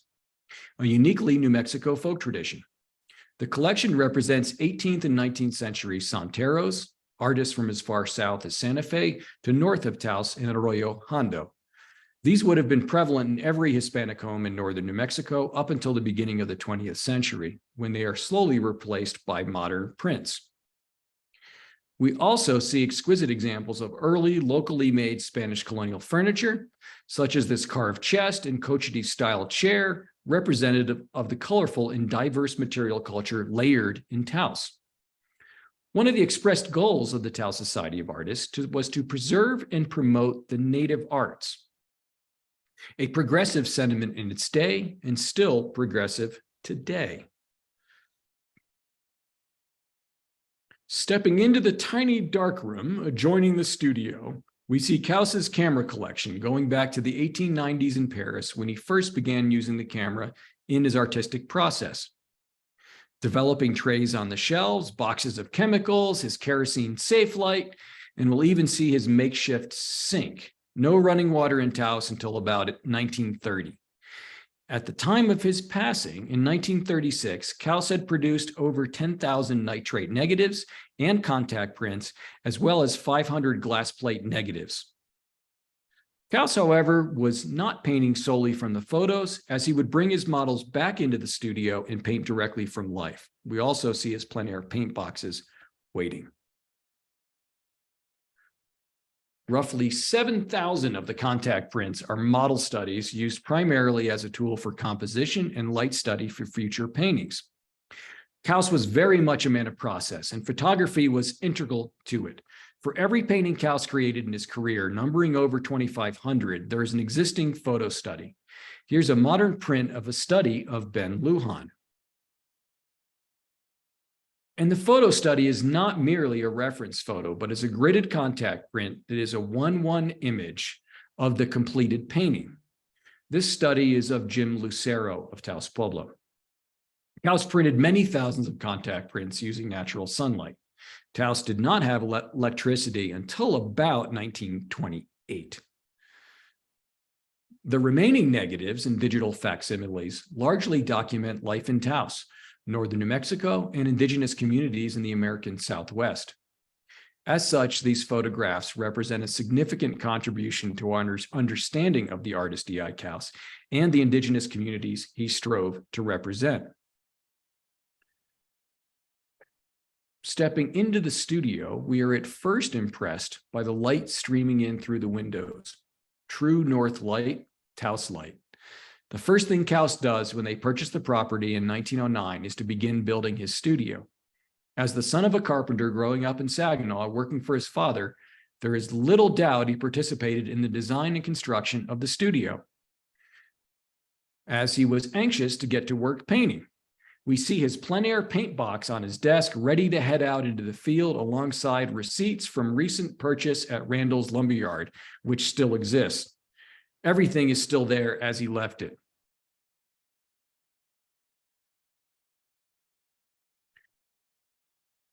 a uniquely New Mexico folk tradition. The collection represents 18th and 19th century santeros, artists from as far south as Santa Fe to north of Taos and Arroyo Hondo. These would have been prevalent in every Hispanic home in northern New Mexico up until the beginning of the 20th century, when they are slowly replaced by modern prints. We also see exquisite examples of early locally made Spanish colonial furniture, such as this carved chest and cochiti-style chair, representative of the colorful and diverse material culture layered in Taos. One of the expressed goals of the Taos Society of Artists was to preserve and promote the native arts, a progressive sentiment in its day and still progressive today. Stepping into the tiny dark room adjoining the studio, we see Couse' camera collection going back to the 1890s in Paris when he first began using the camera in his artistic process. Developing trays on the shelves, boxes of chemicals, his kerosene safe light, and we'll even see his makeshift sink, No running water in Taos until about 1930. At the time of his passing in 1936, Couse had produced over 10,000 nitrate negatives and contact prints, as well as 500 glass plate negatives. Couse, however, was not painting solely from the photos, as he would bring his models back into the studio and paint directly from life. We also see his plein air paint boxes waiting. Roughly 7,000 of the contact prints are model studies used primarily as a tool for composition and light study for future paintings. Couse was very much a man of process, and photography was integral to it. For every painting Couse created in his career, numbering over 2,500, there is an existing photo study. Here's a modern print of a study of Ben Lujan. And the photo study is not merely a reference photo, but is a gridded contact print that is a 1:1 image of the completed painting. This study is of Jim Lucero of Taos Pueblo. Couse printed many thousands of contact prints using natural sunlight. Taos did not have electricity until about 1928. The remaining negatives and digital facsimiles largely document life in Taos, northern New Mexico, and indigenous communities in the American Southwest. As such, these photographs represent a significant contribution to our understanding of the artist E.I. Couse and the indigenous communities he strove to represent. Stepping into the studio, we are at first impressed by the light streaming in through the windows. True north light, Taos light. The first thing Couse does when they purchase the property in 1909 is to begin building his studio. As the son of a carpenter growing up in Saginaw, working for his father, there is little doubt he participated in the design and construction of the studio, as he was anxious to get to work painting. We see his plein air paint box on his desk, ready to head out into the field alongside receipts from recent purchase at Randall's Lumberyard, which still exists. Everything is still there as he left it.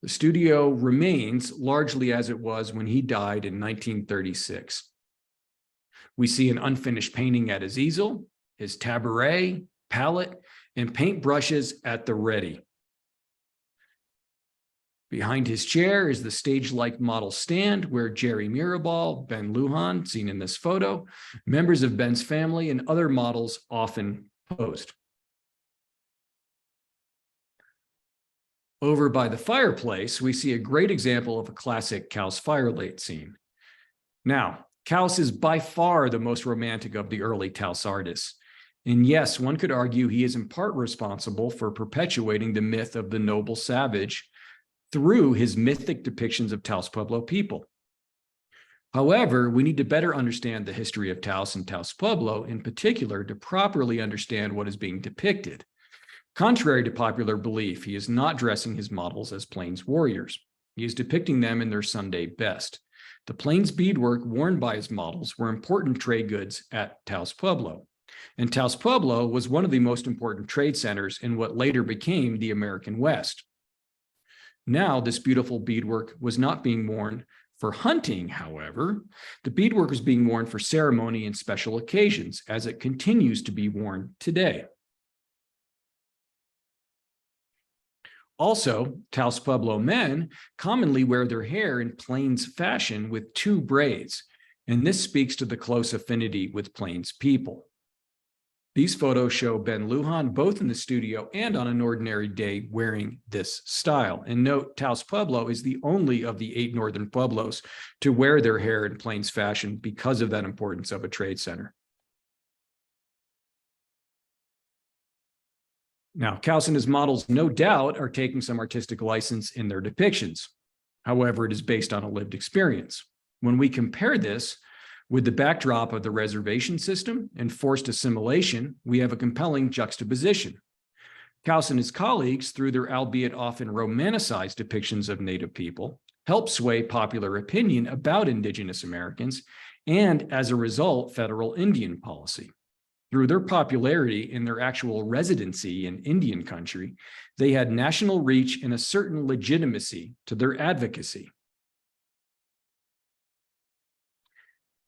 The studio remains largely as it was when he died in 1936. We see an unfinished painting at his easel, his tabouret, palette, and paint brushes at the ready. Behind his chair is the stage-like model stand where Jerry Mirabal, Ben Lujan, seen in this photo, members of Ben's family, and other models often posed. Over by the fireplace, we see a great example of a classic Couse firelight scene. Now, Couse is by far the most romantic of the early Taos artists. And yes, one could argue he is in part responsible for perpetuating the myth of the noble savage through his mythic depictions of Taos Pueblo people. However, we need to better understand the history of Taos and Taos Pueblo in particular to properly understand what is being depicted. Contrary to popular belief, he is not dressing his models as Plains warriors. He is depicting them in their Sunday best. The Plains beadwork worn by his models were important trade goods at Taos Pueblo. And Taos Pueblo was one of the most important trade centers in what later became the American West. Now, this beautiful beadwork was not being worn for hunting, however. The beadwork was being worn for ceremony and special occasions, as it continues to be worn today. Also, Taos Pueblo men commonly wear their hair in Plains fashion with 2 braids, and this speaks to the close affinity with Plains people. These photos show Ben Lujan both in the studio and on an ordinary day wearing this style. And note, Taos Pueblo is the only of the 8 northern Pueblos to wear their hair in Plains fashion because of that importance of a trade center. Now, Couse and his models, no doubt, are taking some artistic license in their depictions. However, it is based on a lived experience. When we compare this with the backdrop of the reservation system and forced assimilation, we have a compelling juxtaposition. Couse and his colleagues, through their albeit often romanticized depictions of Native people, help sway popular opinion about Indigenous Americans and, as a result, federal Indian policy. Through their popularity in their actual residency in Indian country, they had national reach and a certain legitimacy to their advocacy.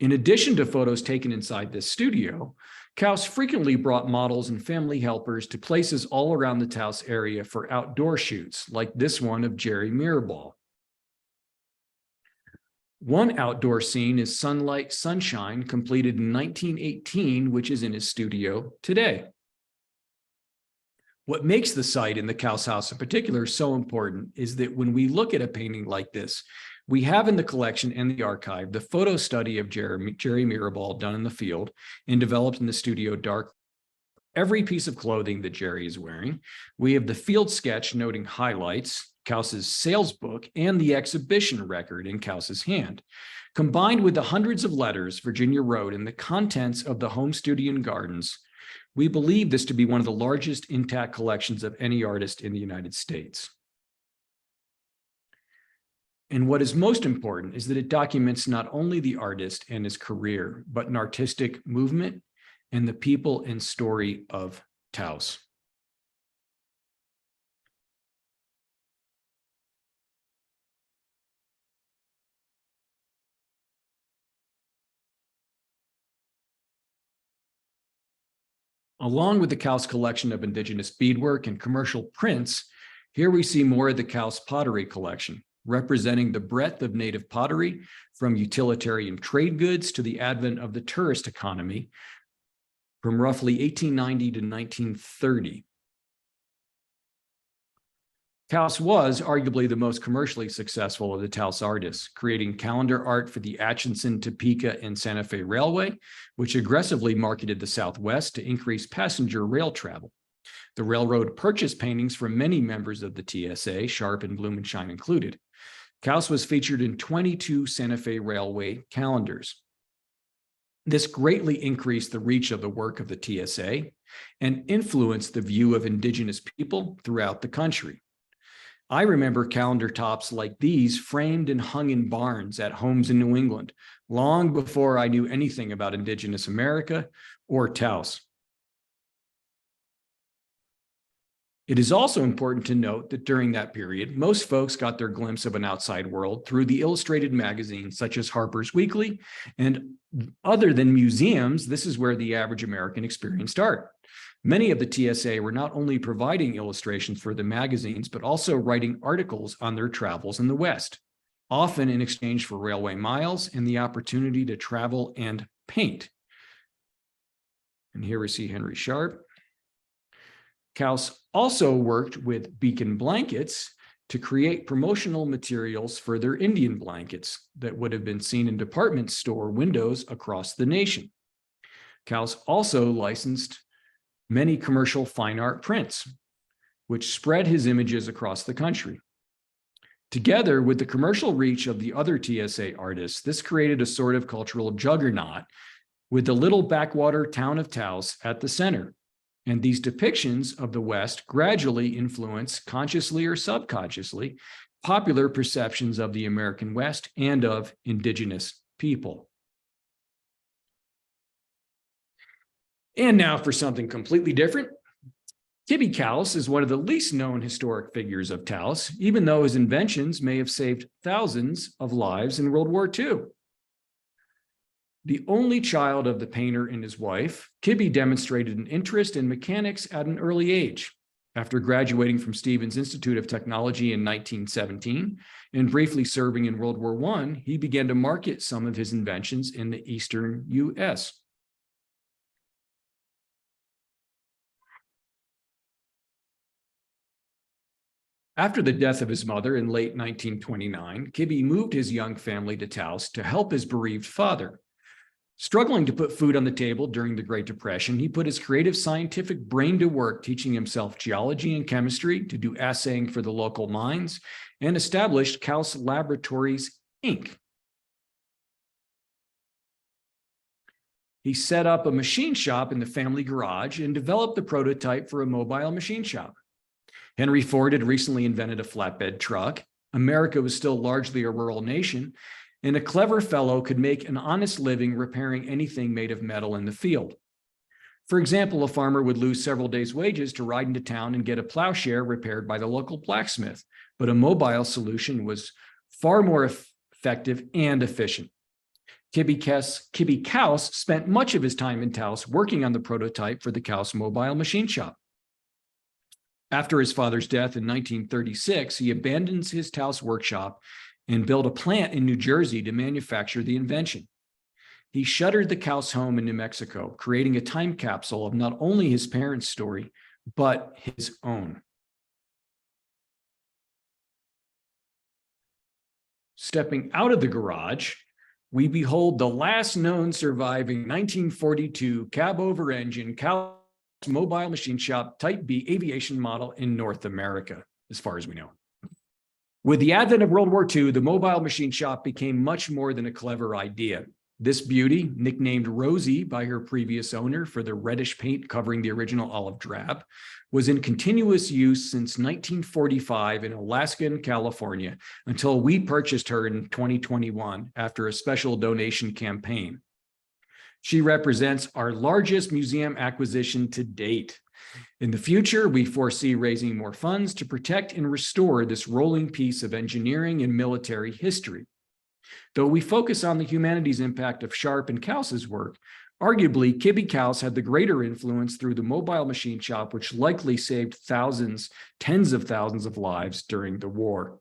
In addition to photos taken inside this studio, Couse frequently brought models and family helpers to places all around the Taos area for outdoor shoots, like this one of Jerry Mirabal. One outdoor scene is Sunlight Sunshine, completed in 1918, which is in his studio today. What makes the site in the Couse House in particular so important is that when we look at a painting like this, we have in the collection and the archive the photo study of Jerry Mirabal done in the field and developed in the studio dark. Every piece of clothing that Jerry is wearing. We have the field sketch noting highlights, Couse's sales book, and the exhibition record in Couse's hand. Combined with the hundreds of letters Virginia wrote and the contents of the home studio and gardens, we believe this to be one of the largest intact collections of any artist in the United States. And what is most important is that it documents not only the artist and his career, but an artistic movement and the people and story of Taos. Along with the Couse collection of indigenous beadwork and commercial prints, here we see more of the Couse pottery collection, representing the breadth of native pottery from utilitarian trade goods to the advent of the tourist economy from roughly 1890 to 1930. Couse was arguably the most commercially successful of the Taos artists, creating calendar art for the Atchison, Topeka, and Santa Fe Railway, which aggressively marketed the Southwest to increase passenger rail travel. The railroad purchased paintings from many members of the TSA, Sharp and Blumenschein included. Couse was featured in 22 Santa Fe Railway calendars. This greatly increased the reach of the work of the TSA and influenced the view of indigenous people throughout the country. I remember calendar tops like these framed and hung in barns at homes in New England, long before I knew anything about indigenous America or Taos. It is also important to note that during that period, most folks got their glimpse of an outside world through the illustrated magazines such as Harper's Weekly, and other than museums, this is where the average American experienced art. Many of the TSA were not only providing illustrations for the magazines, but also writing articles on their travels in the West, often in exchange for railway miles and the opportunity to travel and paint. And here we see Henry Sharp. Couse also worked with Beacon Blankets to create promotional materials for their Indian blankets that would have been seen in department store windows across the nation. Couse also licensed many commercial fine art prints, which spread his images across the country. Together with the commercial reach of the other TSA artists, this created a sort of cultural juggernaut with the little backwater town of Taos at the center. And these depictions of the West gradually influence, consciously or subconsciously, popular perceptions of the American West and of indigenous people. And now for something completely different. Kibbe Couse is one of the least known historic figures of Taos, even though his inventions may have saved thousands of lives in World War II. The only child of the painter and his wife, Kibbe demonstrated an interest in mechanics at an early age. After graduating from Stevens Institute of Technology in 1917 and briefly serving in World War I, he began to market some of his inventions in the Eastern U.S. After the death of his mother in late 1929, Kibbe moved his young family to Taos to help his bereaved father. Struggling to put food on the table during the Great Depression, he put his creative scientific brain to work teaching himself geology and chemistry to do assaying for the local mines and established Couse Laboratories, Inc. He set up a machine shop in the family garage and developed the prototype for a mobile machine shop. Henry Ford had recently invented a flatbed truck. America was still largely a rural nation, and a clever fellow could make an honest living repairing anything made of metal in the field. For example, a farmer would lose several days' wages to ride into town and get a plowshare repaired by the local blacksmith, but a mobile solution was far more effective and efficient. Kibbe Couse spent much of his time in Taos working on the prototype for the Couse mobile machine shop. After his father's death in 1936, he abandons his Taos workshop and built a plant in New Jersey to manufacture the invention. He shuttered the Couse home in New Mexico, creating a time capsule of not only his parents' story, but his own. Stepping out of the garage, we behold the last known surviving 1942 cab-over engine Couse mobile machine shop Type B aviation model in North America, as far as we know. With the advent of World War II, the mobile machine shop became much more than a clever idea. This beauty, nicknamed Rosie by her previous owner for the reddish paint covering the original olive drab, was in continuous use since 1945 in Alaska and California until we purchased her in 2021 after a special donation campaign. She represents our largest museum acquisition to date. In the future, we foresee raising more funds to protect and restore this rolling piece of engineering and military history. Though we focus on the humanities impact of Sharp and Couse's work, arguably Kibbe Couse had the greater influence through the mobile machine shop, which likely saved thousands, tens of thousands of lives during the war.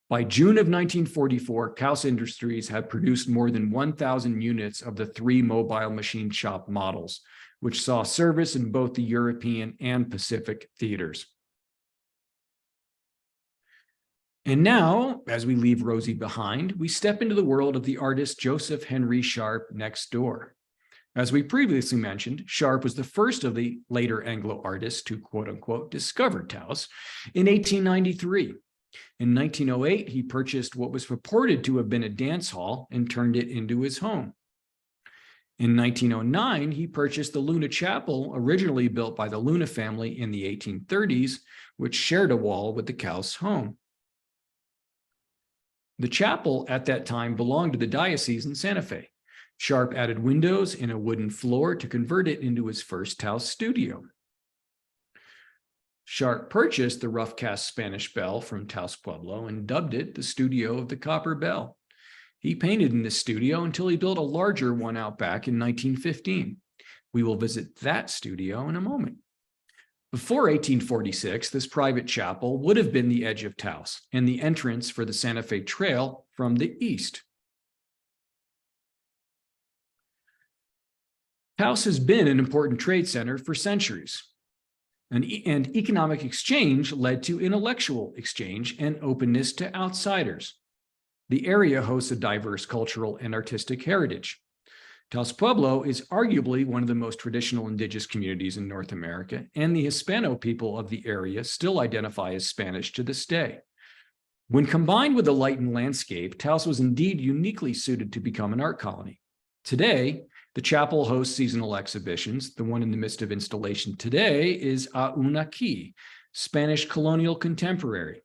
By June of 1944, Couse Industries had produced more than 1,000 units of the 3 mobile machine shop models, which saw service in both the European and Pacific theaters. And now, as we leave Rosie behind, we step into the world of the artist Joseph Henry Sharp next door. As we previously mentioned, Sharp was the first of the later Anglo artists to quote unquote discover Taos in 1893. In 1908, he purchased what was purported to have been a dance hall and turned it into his home. In 1909, he purchased the Luna Chapel, originally built by the Luna family in the 1830s, which shared a wall with the Couse home. The chapel at that time belonged to the diocese in Santa Fe. Sharp added windows and a wooden floor to convert it into his first Taos studio. Sharp purchased the rough cast Spanish bell from Taos Pueblo and dubbed it the Studio of the Copper Bell. He painted in this studio until he built a larger one out back in 1915. We will visit that studio in a moment. Before 1846, this private chapel would have been the edge of Taos and the entrance for the Santa Fe Trail from the east. Taos has been an important trade center for centuries. And economic exchange led to intellectual exchange and openness to outsiders. The area hosts a diverse cultural and artistic heritage. Taos Pueblo is arguably one of the most traditional indigenous communities in North America, and the Hispano people of the area still identify as Spanish to this day. When combined with the lightened landscape, Taos was indeed uniquely suited to become an art colony. Today, the chapel hosts seasonal exhibitions. The one in the midst of installation today is Aunaki, Spanish colonial contemporary.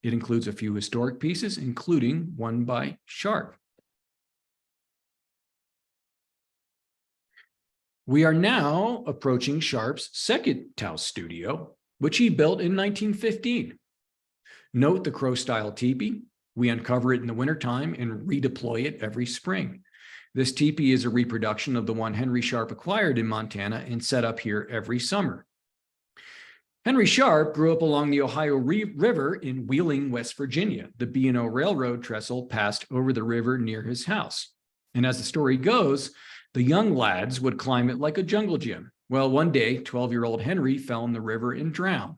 It includes a few historic pieces, including one by Sharp. We are now approaching Sharp's second Taos studio, which he built in 1915. Note the Crow-style teepee. We uncover it in the wintertime and redeploy it every spring. This teepee is a reproduction of the one Henry Sharp acquired in Montana and set up here every summer. Henry Sharp grew up along the Ohio River in Wheeling, West Virginia. The B&O Railroad trestle passed over the river near his house. And as the story goes, the young lads would climb it like a jungle gym. Well, one day, 12-year-old Henry fell in the river and drowned.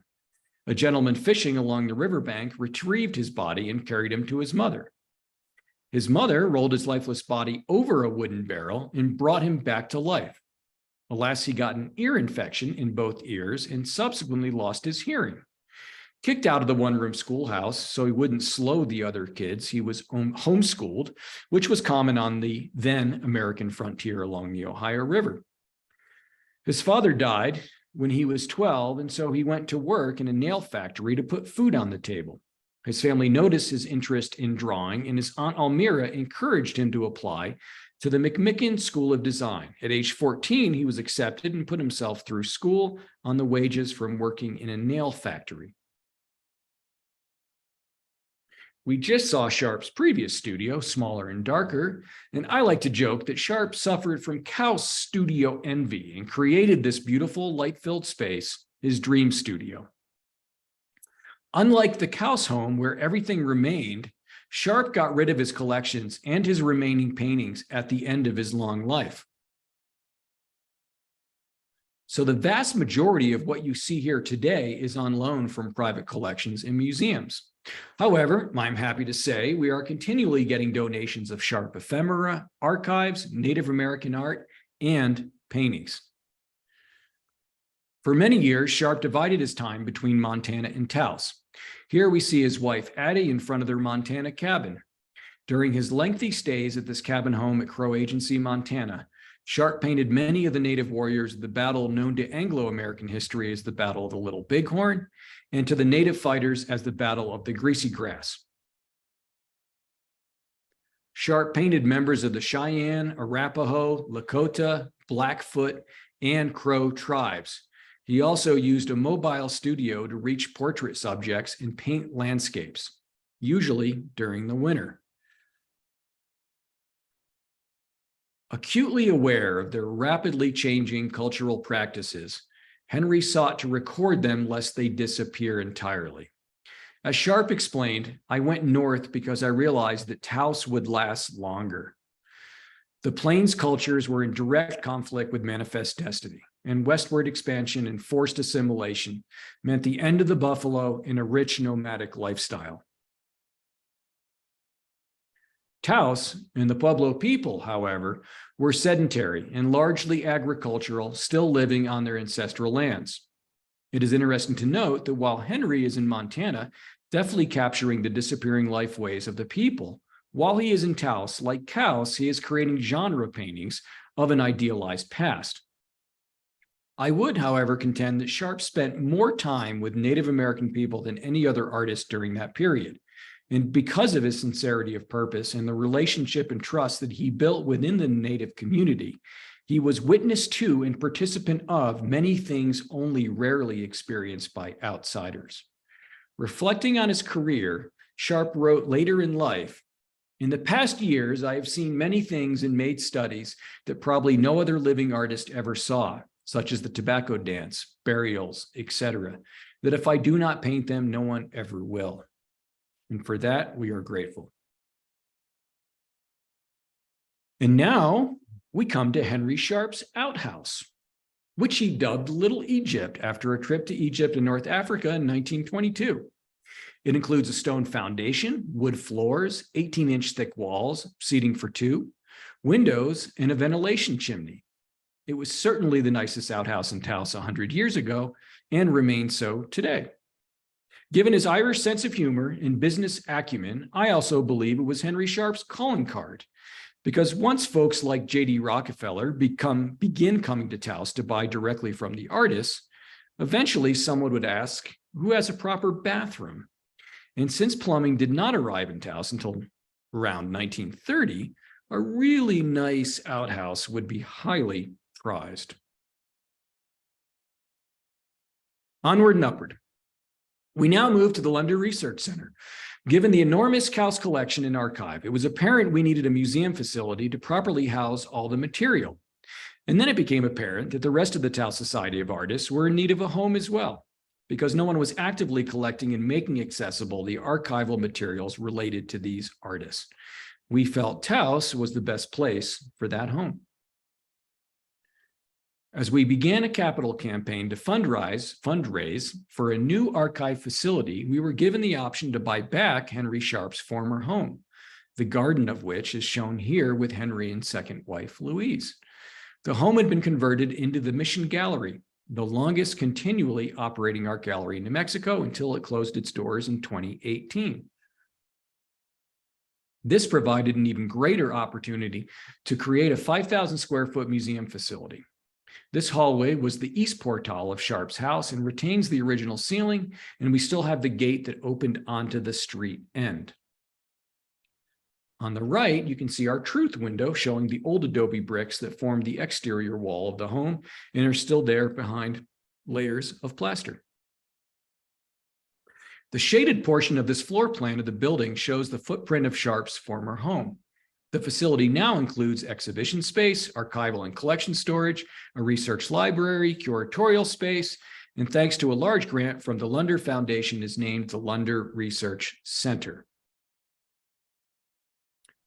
A gentleman fishing along the riverbank retrieved his body and carried him to his mother. His mother rolled his lifeless body over a wooden barrel and brought him back to life. Alas, he got an ear infection in both ears and subsequently lost his hearing. Kicked out of the one-room schoolhouse so he wouldn't slow the other kids, he was homeschooled, which was common on the then American frontier along the Ohio River. His father died when he was 12, and so he went to work in a nail factory to put food on the table. His family noticed his interest in drawing, and his Aunt Almira encouraged him to apply to the McMicken School of Design. At age 14, he was accepted and put himself through school on the wages from working in a nail factory. We just saw Sharp's previous studio, smaller and darker, and I like to joke that Sharp suffered from Couse studio envy and created this beautiful light-filled space, his dream studio. Unlike the Couse home where everything remained, Sharp got rid of his collections and his remaining paintings at the end of his long life. So the vast majority of what you see here today is on loan from private collections and museums. However, I'm happy to say we are continually getting donations of Sharp ephemera, archives, Native American art, and paintings. For many years, Sharp divided his time between Montana and Taos. Here we see his wife Addie in front of their Montana cabin. During his lengthy stays at this cabin home at Crow Agency, Montana, Sharp painted many of the native warriors of the battle known to Anglo-American history as the Battle of the Little Bighorn, and to the native fighters as the Battle of the Greasy Grass. Sharp painted members of the Cheyenne, Arapaho, Lakota, Blackfoot, and Crow tribes. He also used a mobile studio to reach portrait subjects and paint landscapes, usually during the winter. Acutely aware of their rapidly changing cultural practices, Henry sought to record them lest they disappear entirely. As Sharp explained, I went north because I realized that Taos would last longer. The Plains cultures were in direct conflict with manifest destiny, and westward expansion and forced assimilation meant the end of the buffalo in a rich nomadic lifestyle. Taos and the Pueblo people, however, were sedentary and largely agricultural, still living on their ancestral lands. It is interesting to note that while Henry is in Montana, deftly capturing the disappearing lifeways of the people, while he is in Taos, like Couse, he is creating genre paintings of an idealized past. I would, however, contend that Sharp spent more time with Native American people than any other artist during that period. And because of his sincerity of purpose and the relationship and trust that he built within the Native community, he was witness to and participant of many things only rarely experienced by outsiders. Reflecting on his career, Sharp wrote later in life, "In the past years, I have seen many things and made studies that probably no other living artist ever saw, such as the tobacco dance, burials, etc., that if I do not paint them, no one ever will. And for that, we are grateful." And now we come to Henry Sharp's outhouse, which he dubbed Little Egypt after a trip to Egypt and North Africa in 1922. It includes a stone foundation, wood floors, 18-inch thick walls, seating for two, windows, and a ventilation chimney. It was certainly the nicest outhouse in Taos 100 years ago and remains so today. Given his Irish sense of humor and business acumen, I also believe it was Henry Sharp's calling card, because once folks like J.D. Rockefeller begin coming to Taos to buy directly from the artists, eventually someone would ask, who has a proper bathroom? And since plumbing did not arrive in Taos until around 1930, a really nice outhouse would be highly prized. Onward and upward. We now move to the London Research Center. Given the enormous Couse collection and archive, it was apparent we needed a museum facility to properly house all the material. And then it became apparent that the rest of the Taos Society of Artists were in need of a home as well, because no one was actively collecting and making accessible the archival materials related to these artists. We felt Taos was the best place for that home. As we began a capital campaign to fundraise for a new archive facility, we were given the option to buy back Henry Sharp's former home, the garden of which is shown here with Henry and second wife, Louise. The home had been converted into the Mission Gallery, the longest continually operating art gallery in New Mexico until it closed its doors in 2018. This provided an even greater opportunity to create a 5,000 square foot museum facility. This hallway was the east portal of Sharp's house and retains the original ceiling, and we still have the gate that opened onto the street end. On the right, you can see our truth window showing the old adobe bricks that formed the exterior wall of the home and are still there behind layers of plaster. The shaded portion of this floor plan of the building shows the footprint of Sharp's former home. The facility now includes exhibition space, archival and collection storage, a research library, curatorial space, and thanks to a large grant from the Lunder Foundation is named the Lunder Research Center.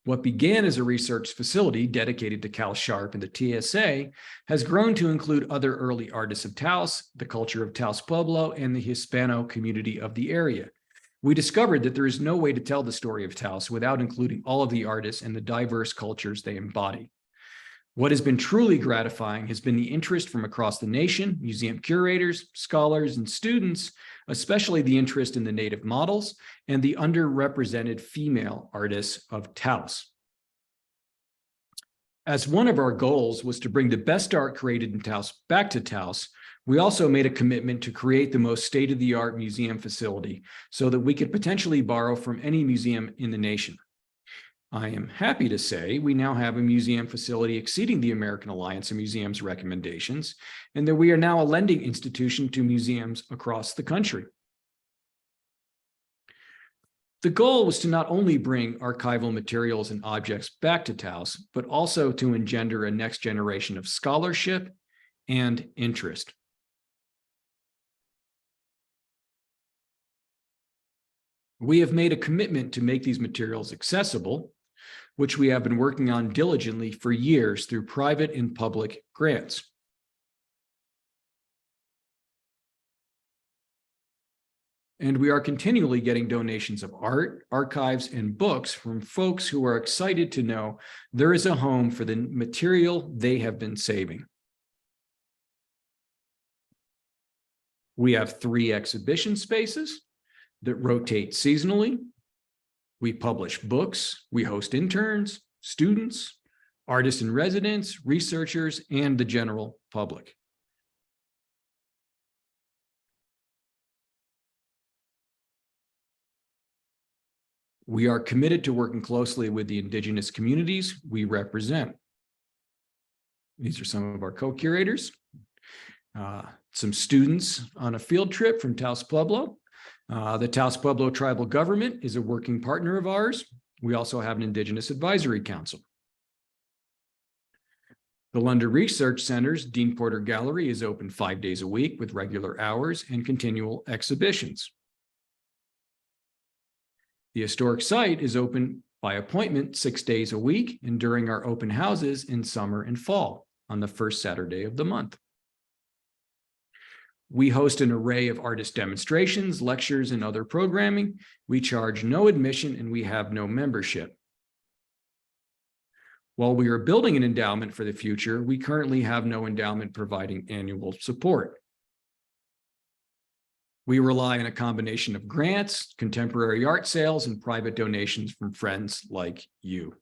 What began as a research facility dedicated to Couse-Sharp and the TSA has grown to include other early artists of Taos, the culture of Taos Pueblo, and the Hispano community of the area. We discovered that there is no way to tell the story of Taos without including all of the artists and the diverse cultures they embody. What has been truly gratifying has been the interest from across the nation, museum curators, scholars, and students, especially the interest in the native models and the underrepresented female artists of Taos. As one of our goals was to bring the best art created in Taos back to Taos, we also made a commitment to create the most state-of-the-art museum facility so that we could potentially borrow from any museum in the nation. I am happy to say we now have a museum facility exceeding the American Alliance of Museums recommendations, and that we are now a lending institution to museums across the country. The goal was to not only bring archival materials and objects back to Taos, but also to engender a next generation of scholarship and interest. We have made a commitment to make these materials accessible, which we have been working on diligently for years through private and public grants. And we are continually getting donations of art, archives, and books from folks who are excited to know there is a home for the material they have been saving. We have 3 exhibition spaces that rotate seasonally. We publish books, we host interns, students, artists in residence, researchers, and the general public. We are committed to working closely with the indigenous communities we represent. These are some of our co-curators, some students on a field trip from Taos Pueblo. The Taos Pueblo tribal government is a working partner of ours. We also have an Indigenous Advisory Council. The Lunder Research Center's Dean Porter Gallery is open 5 days a week with regular hours and continual exhibitions. The historic site is open by appointment 6 days a week and during our open houses in summer and fall on the first Saturday of the month. We host an array of artist demonstrations, lectures, and other programming. We charge no admission and we have no membership. While we are building an endowment for the future, we currently have no endowment providing annual support. We rely on a combination of grants, contemporary art sales, and private donations from friends like you.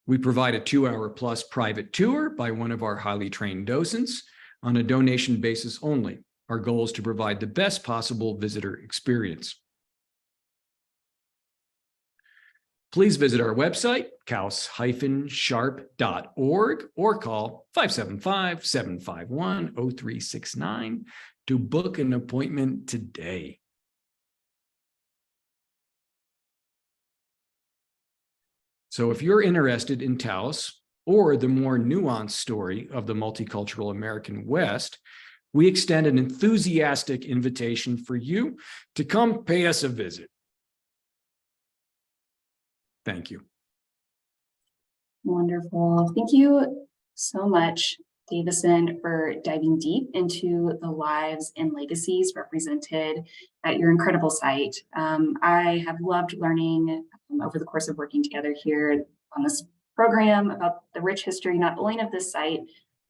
We provide a 2-hour plus private tour by one of our highly trained docents on a donation basis only. Our goal is to provide the best possible visitor experience. Please visit our website, couse-sharp.org, or call 575-751-0369 to book an appointment today. So if you're interested in Taos or the more nuanced story of the multicultural American West, we extend an enthusiastic invitation for you to come pay us a visit. Thank you. Wonderful. Thank you so much, Davison, for diving deep into the lives and legacies represented at your incredible site. I have loved learning over the course of working together here on this program about the rich history, not only of this site,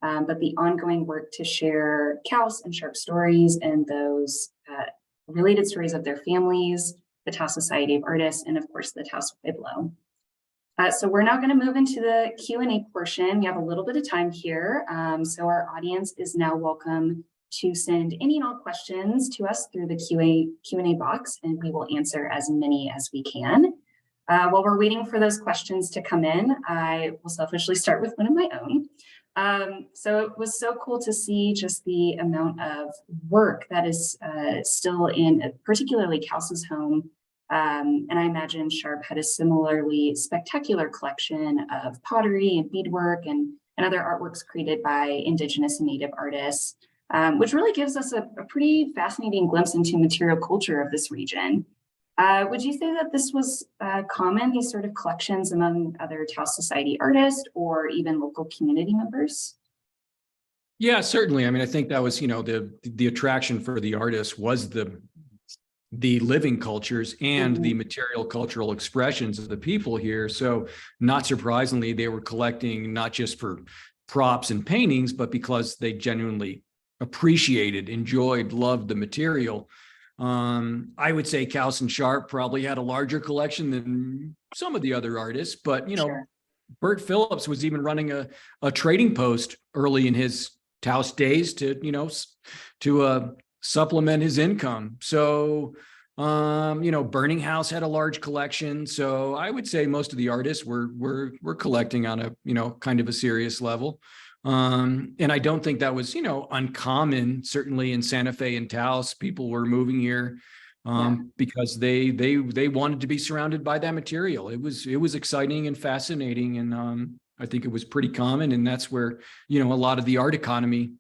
but the ongoing work to share Couse and Sharp stories and those related stories of their families, the Taos Society of Artists, and of course the Taos Pueblo. So we're now going to move into the Q&A portion. We have a little bit of time here, so our audience is now welcome to send any and all questions to us through the Q&A box, and we will answer as many as we can. While we're waiting for those questions to come in, I will selfishly start with one of my own. So it was so cool to see just the amount of work that is still in particularly Couse's home. And I imagine Sharp had a similarly spectacular collection of pottery and beadwork and other artworks created by Indigenous and Native artists, which really gives us a pretty fascinating glimpse into material culture of this region. Would you say that this was common, these sort of collections among other Taos Society artists or even local community members? Yeah, certainly. I mean, I think that was, the attraction for the artists was the living cultures and the material cultural expressions of the people here. So not surprisingly, they were collecting not just for props and paintings, but because they genuinely appreciated, enjoyed, loved the material. I would say Couse-Sharp probably had a larger collection than some of the other artists, but Sure. Bert Phillips was even running a trading post early in his Taos days to supplement his income. So, Burning House had a large collection. So I would say most of the artists were collecting on a, kind of a serious level. And I don't think that was, uncommon. Certainly in Santa Fe and Taos, people were moving here because they wanted to be surrounded by that material. It was exciting and fascinating, and I think it was pretty common. And that's where a lot of the art economy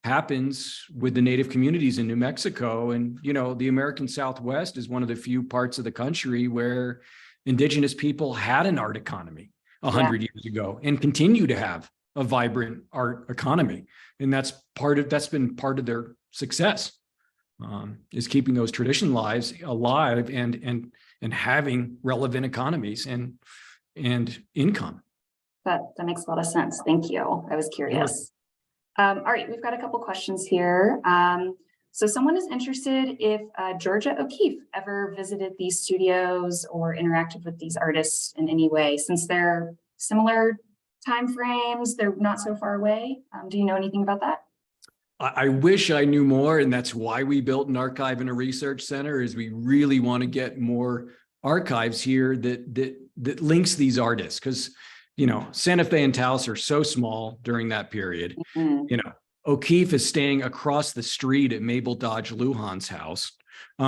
happens with the native communities in New Mexico. And the American Southwest is one of the few parts of the country where Indigenous people had an art economy 100 years ago and continue to have a vibrant art economy. And that's been part of their success, is keeping those tradition lives alive and having relevant economies and income. That makes a lot of sense. Thank you. I was curious. All right, we've got a couple questions here. So someone is interested if Georgia O'Keeffe ever visited these studios or interacted with these artists in any way, since they're similar time frames, they're not so far away. Do you know anything about that? I wish I knew more, and that's why we built an archive and a research center, is we really want to get more archives here that links these artists, because Santa Fe and Taos are so small during that period. O'Keeffe is staying across the street at Mabel Dodge Lujan's house. They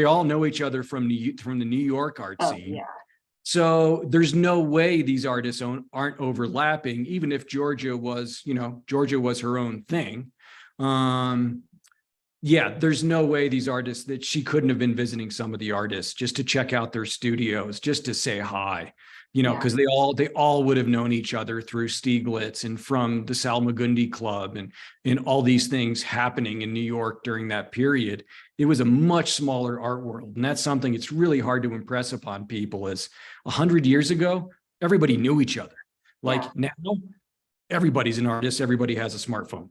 all know each other from the New York art scene. Yeah. So there's no way these artists aren't overlapping, even if Georgia was her own thing. There's no way these artists that she couldn't have been visiting some of the artists just to check out their studios, just to say hi, because they all would have known each other through Stieglitz and from the Salmagundi Club and all these things happening in New York during that period. It was a much smaller art world. And that's something it's really hard to impress upon people, is 100 years ago, everybody knew each other. Now, everybody's an artist, everybody has a smartphone.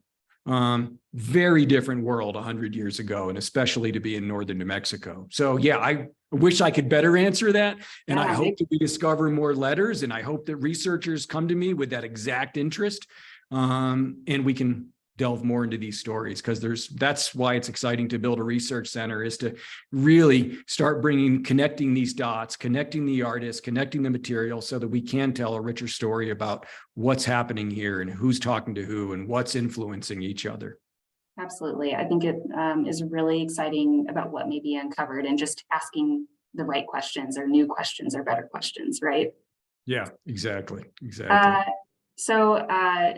Very different world 100 years ago, and especially to be in northern New Mexico. So I wish I could better answer that. And I hope that we discover more letters, and I hope that researchers come to me with that exact interest. And we can delve more into these stories, because that's why it's exciting to build a research center, is to really start connecting these dots, connecting the artists, connecting the material, so that we can tell a richer story about what's happening here and who's talking to who and what's influencing each other. Absolutely. I think it is really exciting about what may be uncovered, and just asking the right questions or new questions or better questions, right? Yeah, exactly. So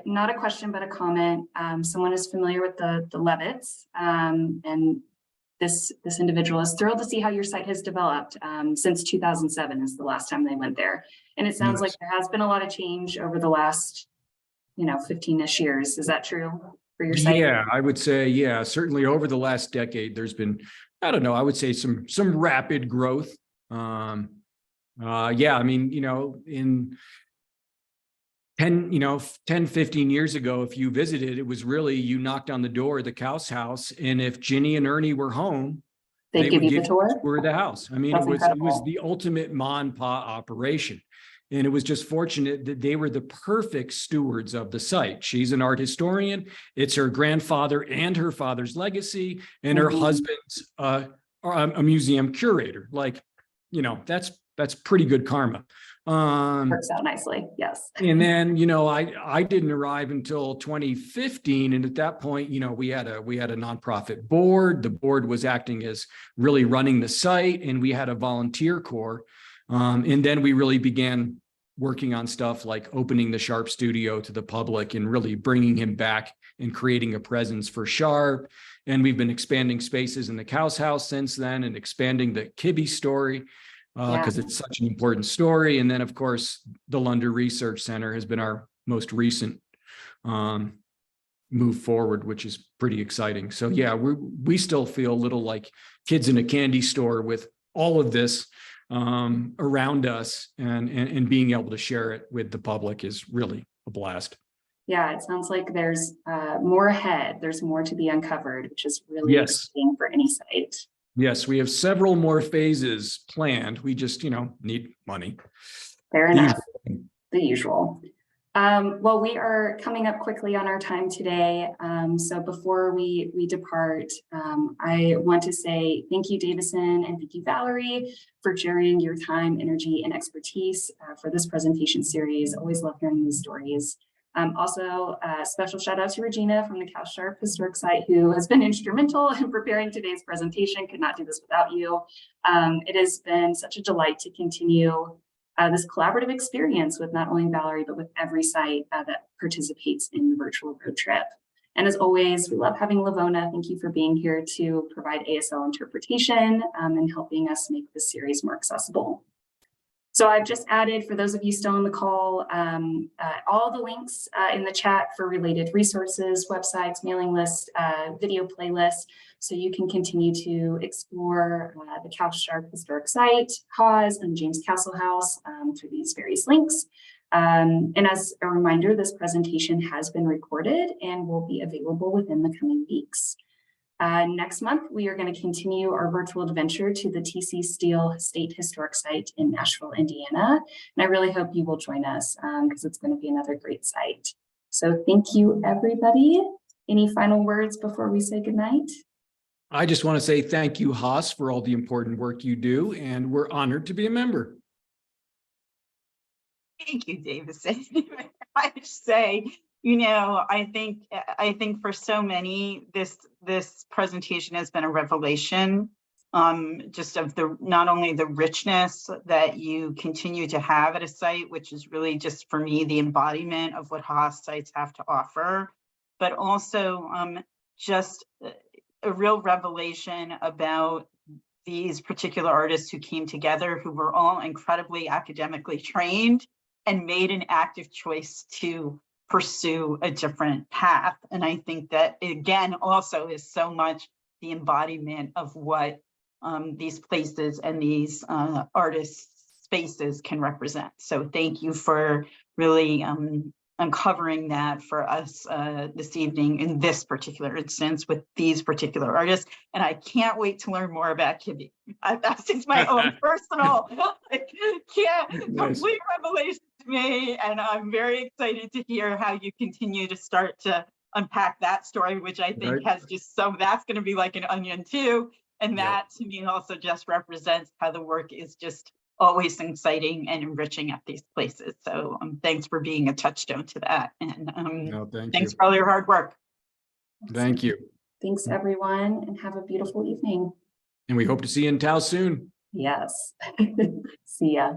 not a question, but a comment. Someone is familiar with the Levitts, and this individual is thrilled to see how your site has developed since 2007 is the last time they went there. And it sounds like there has been a lot of change over the last, 15-ish years. Is that true for your site? Yeah, I would say, certainly over the last decade, there's been, I would say some rapid growth. In 10, 15 years ago, if you visited, it was really, you knocked on the door of the Couse house, and if Ginny and Ernie were home, they would give you the tour of the house. I mean, That's it was the ultimate ma and pa operation. And it was just fortunate that they were the perfect stewards of the site. She's an art historian. It's her grandfather and her father's legacy, and her husband's a museum curator. That's pretty good karma. Works out nicely. Yes. And then, I didn't arrive until 2015. And at that point, we had a nonprofit board. The board was acting as really running the site, and we had a volunteer corps. And then we really began working on stuff like opening the Sharp studio to the public and really bringing him back and creating a presence for Sharp. And we've been expanding spaces in the Couse House since then, and expanding the Kibbe story because it's such an important story. And then, of course, the Lunder Research Center has been our most recent move forward, which is pretty exciting. So yeah, we still feel a little like kids in a candy store with all of this around us, and being able to share it with the public is really a blast. Yeah, it sounds like there's more ahead. There's more to be uncovered, which is really exciting for any site. Yes, we have several more phases planned. We just, need money. Fair enough. The usual. Well, we are coming up quickly on our time today. So before we depart, I want to say thank you, Davison, and thank you, Valerie, for sharing your time, energy, and expertise for this presentation series. Always love hearing these stories. Also, a special shout out to Regina from the Couse-Sharp Historic Site, who has been instrumental in preparing today's presentation. Could not do this without you. It has been such a delight to continue this collaborative experience with not only Valerie, but with every site that participates in the virtual road trip. And as always, we love having Lavona. Thank you for being here to provide ASL interpretation and helping us make this series more accessible. So I've just added, for those of you still on the call, all the links in the chat for related resources, websites, mailing lists, video playlists, so you can continue to explore the Couse-Sharp Historic Site, HAHS, and James Castle House through these various links. And as a reminder, this presentation has been recorded and will be available within the coming weeks. Next month, we are going to continue our virtual adventure to the TC Steele State Historic Site in Nashville, Indiana. And I really hope you will join us because it's going to be another great site. So thank you, everybody. Any final words before we say goodnight? I just want to say thank you, HAHS, for all the important work you do, and we're honored to be a member. Thank you, Davison. I should say, I think for so many, this presentation has been a revelation, just of not only the richness that you continue to have at a site, which is really just for me the embodiment of what HAHS sites have to offer, but also just a real revelation about these particular artists who came together, who were all incredibly academically trained and made an active choice to pursue a different path. And I think that, again, also is so much the embodiment of what these places and these artist spaces can represent. So thank you for really uncovering that for us this evening in this particular instance with these particular artists. And I can't wait to learn more about Kibbe. That's just my own personal, complete revelation to me. And I'm very excited to hear how you continue to start to unpack that story, which I think has just that's going to be like an onion too. And that to me also just represents how the work is just always exciting and enriching at these places. So thanks for being a touchstone to that. And thanks for all your hard work. Thank you. Thanks, everyone, and have a beautiful evening. And we hope to see you in Taos soon. Yes. See ya.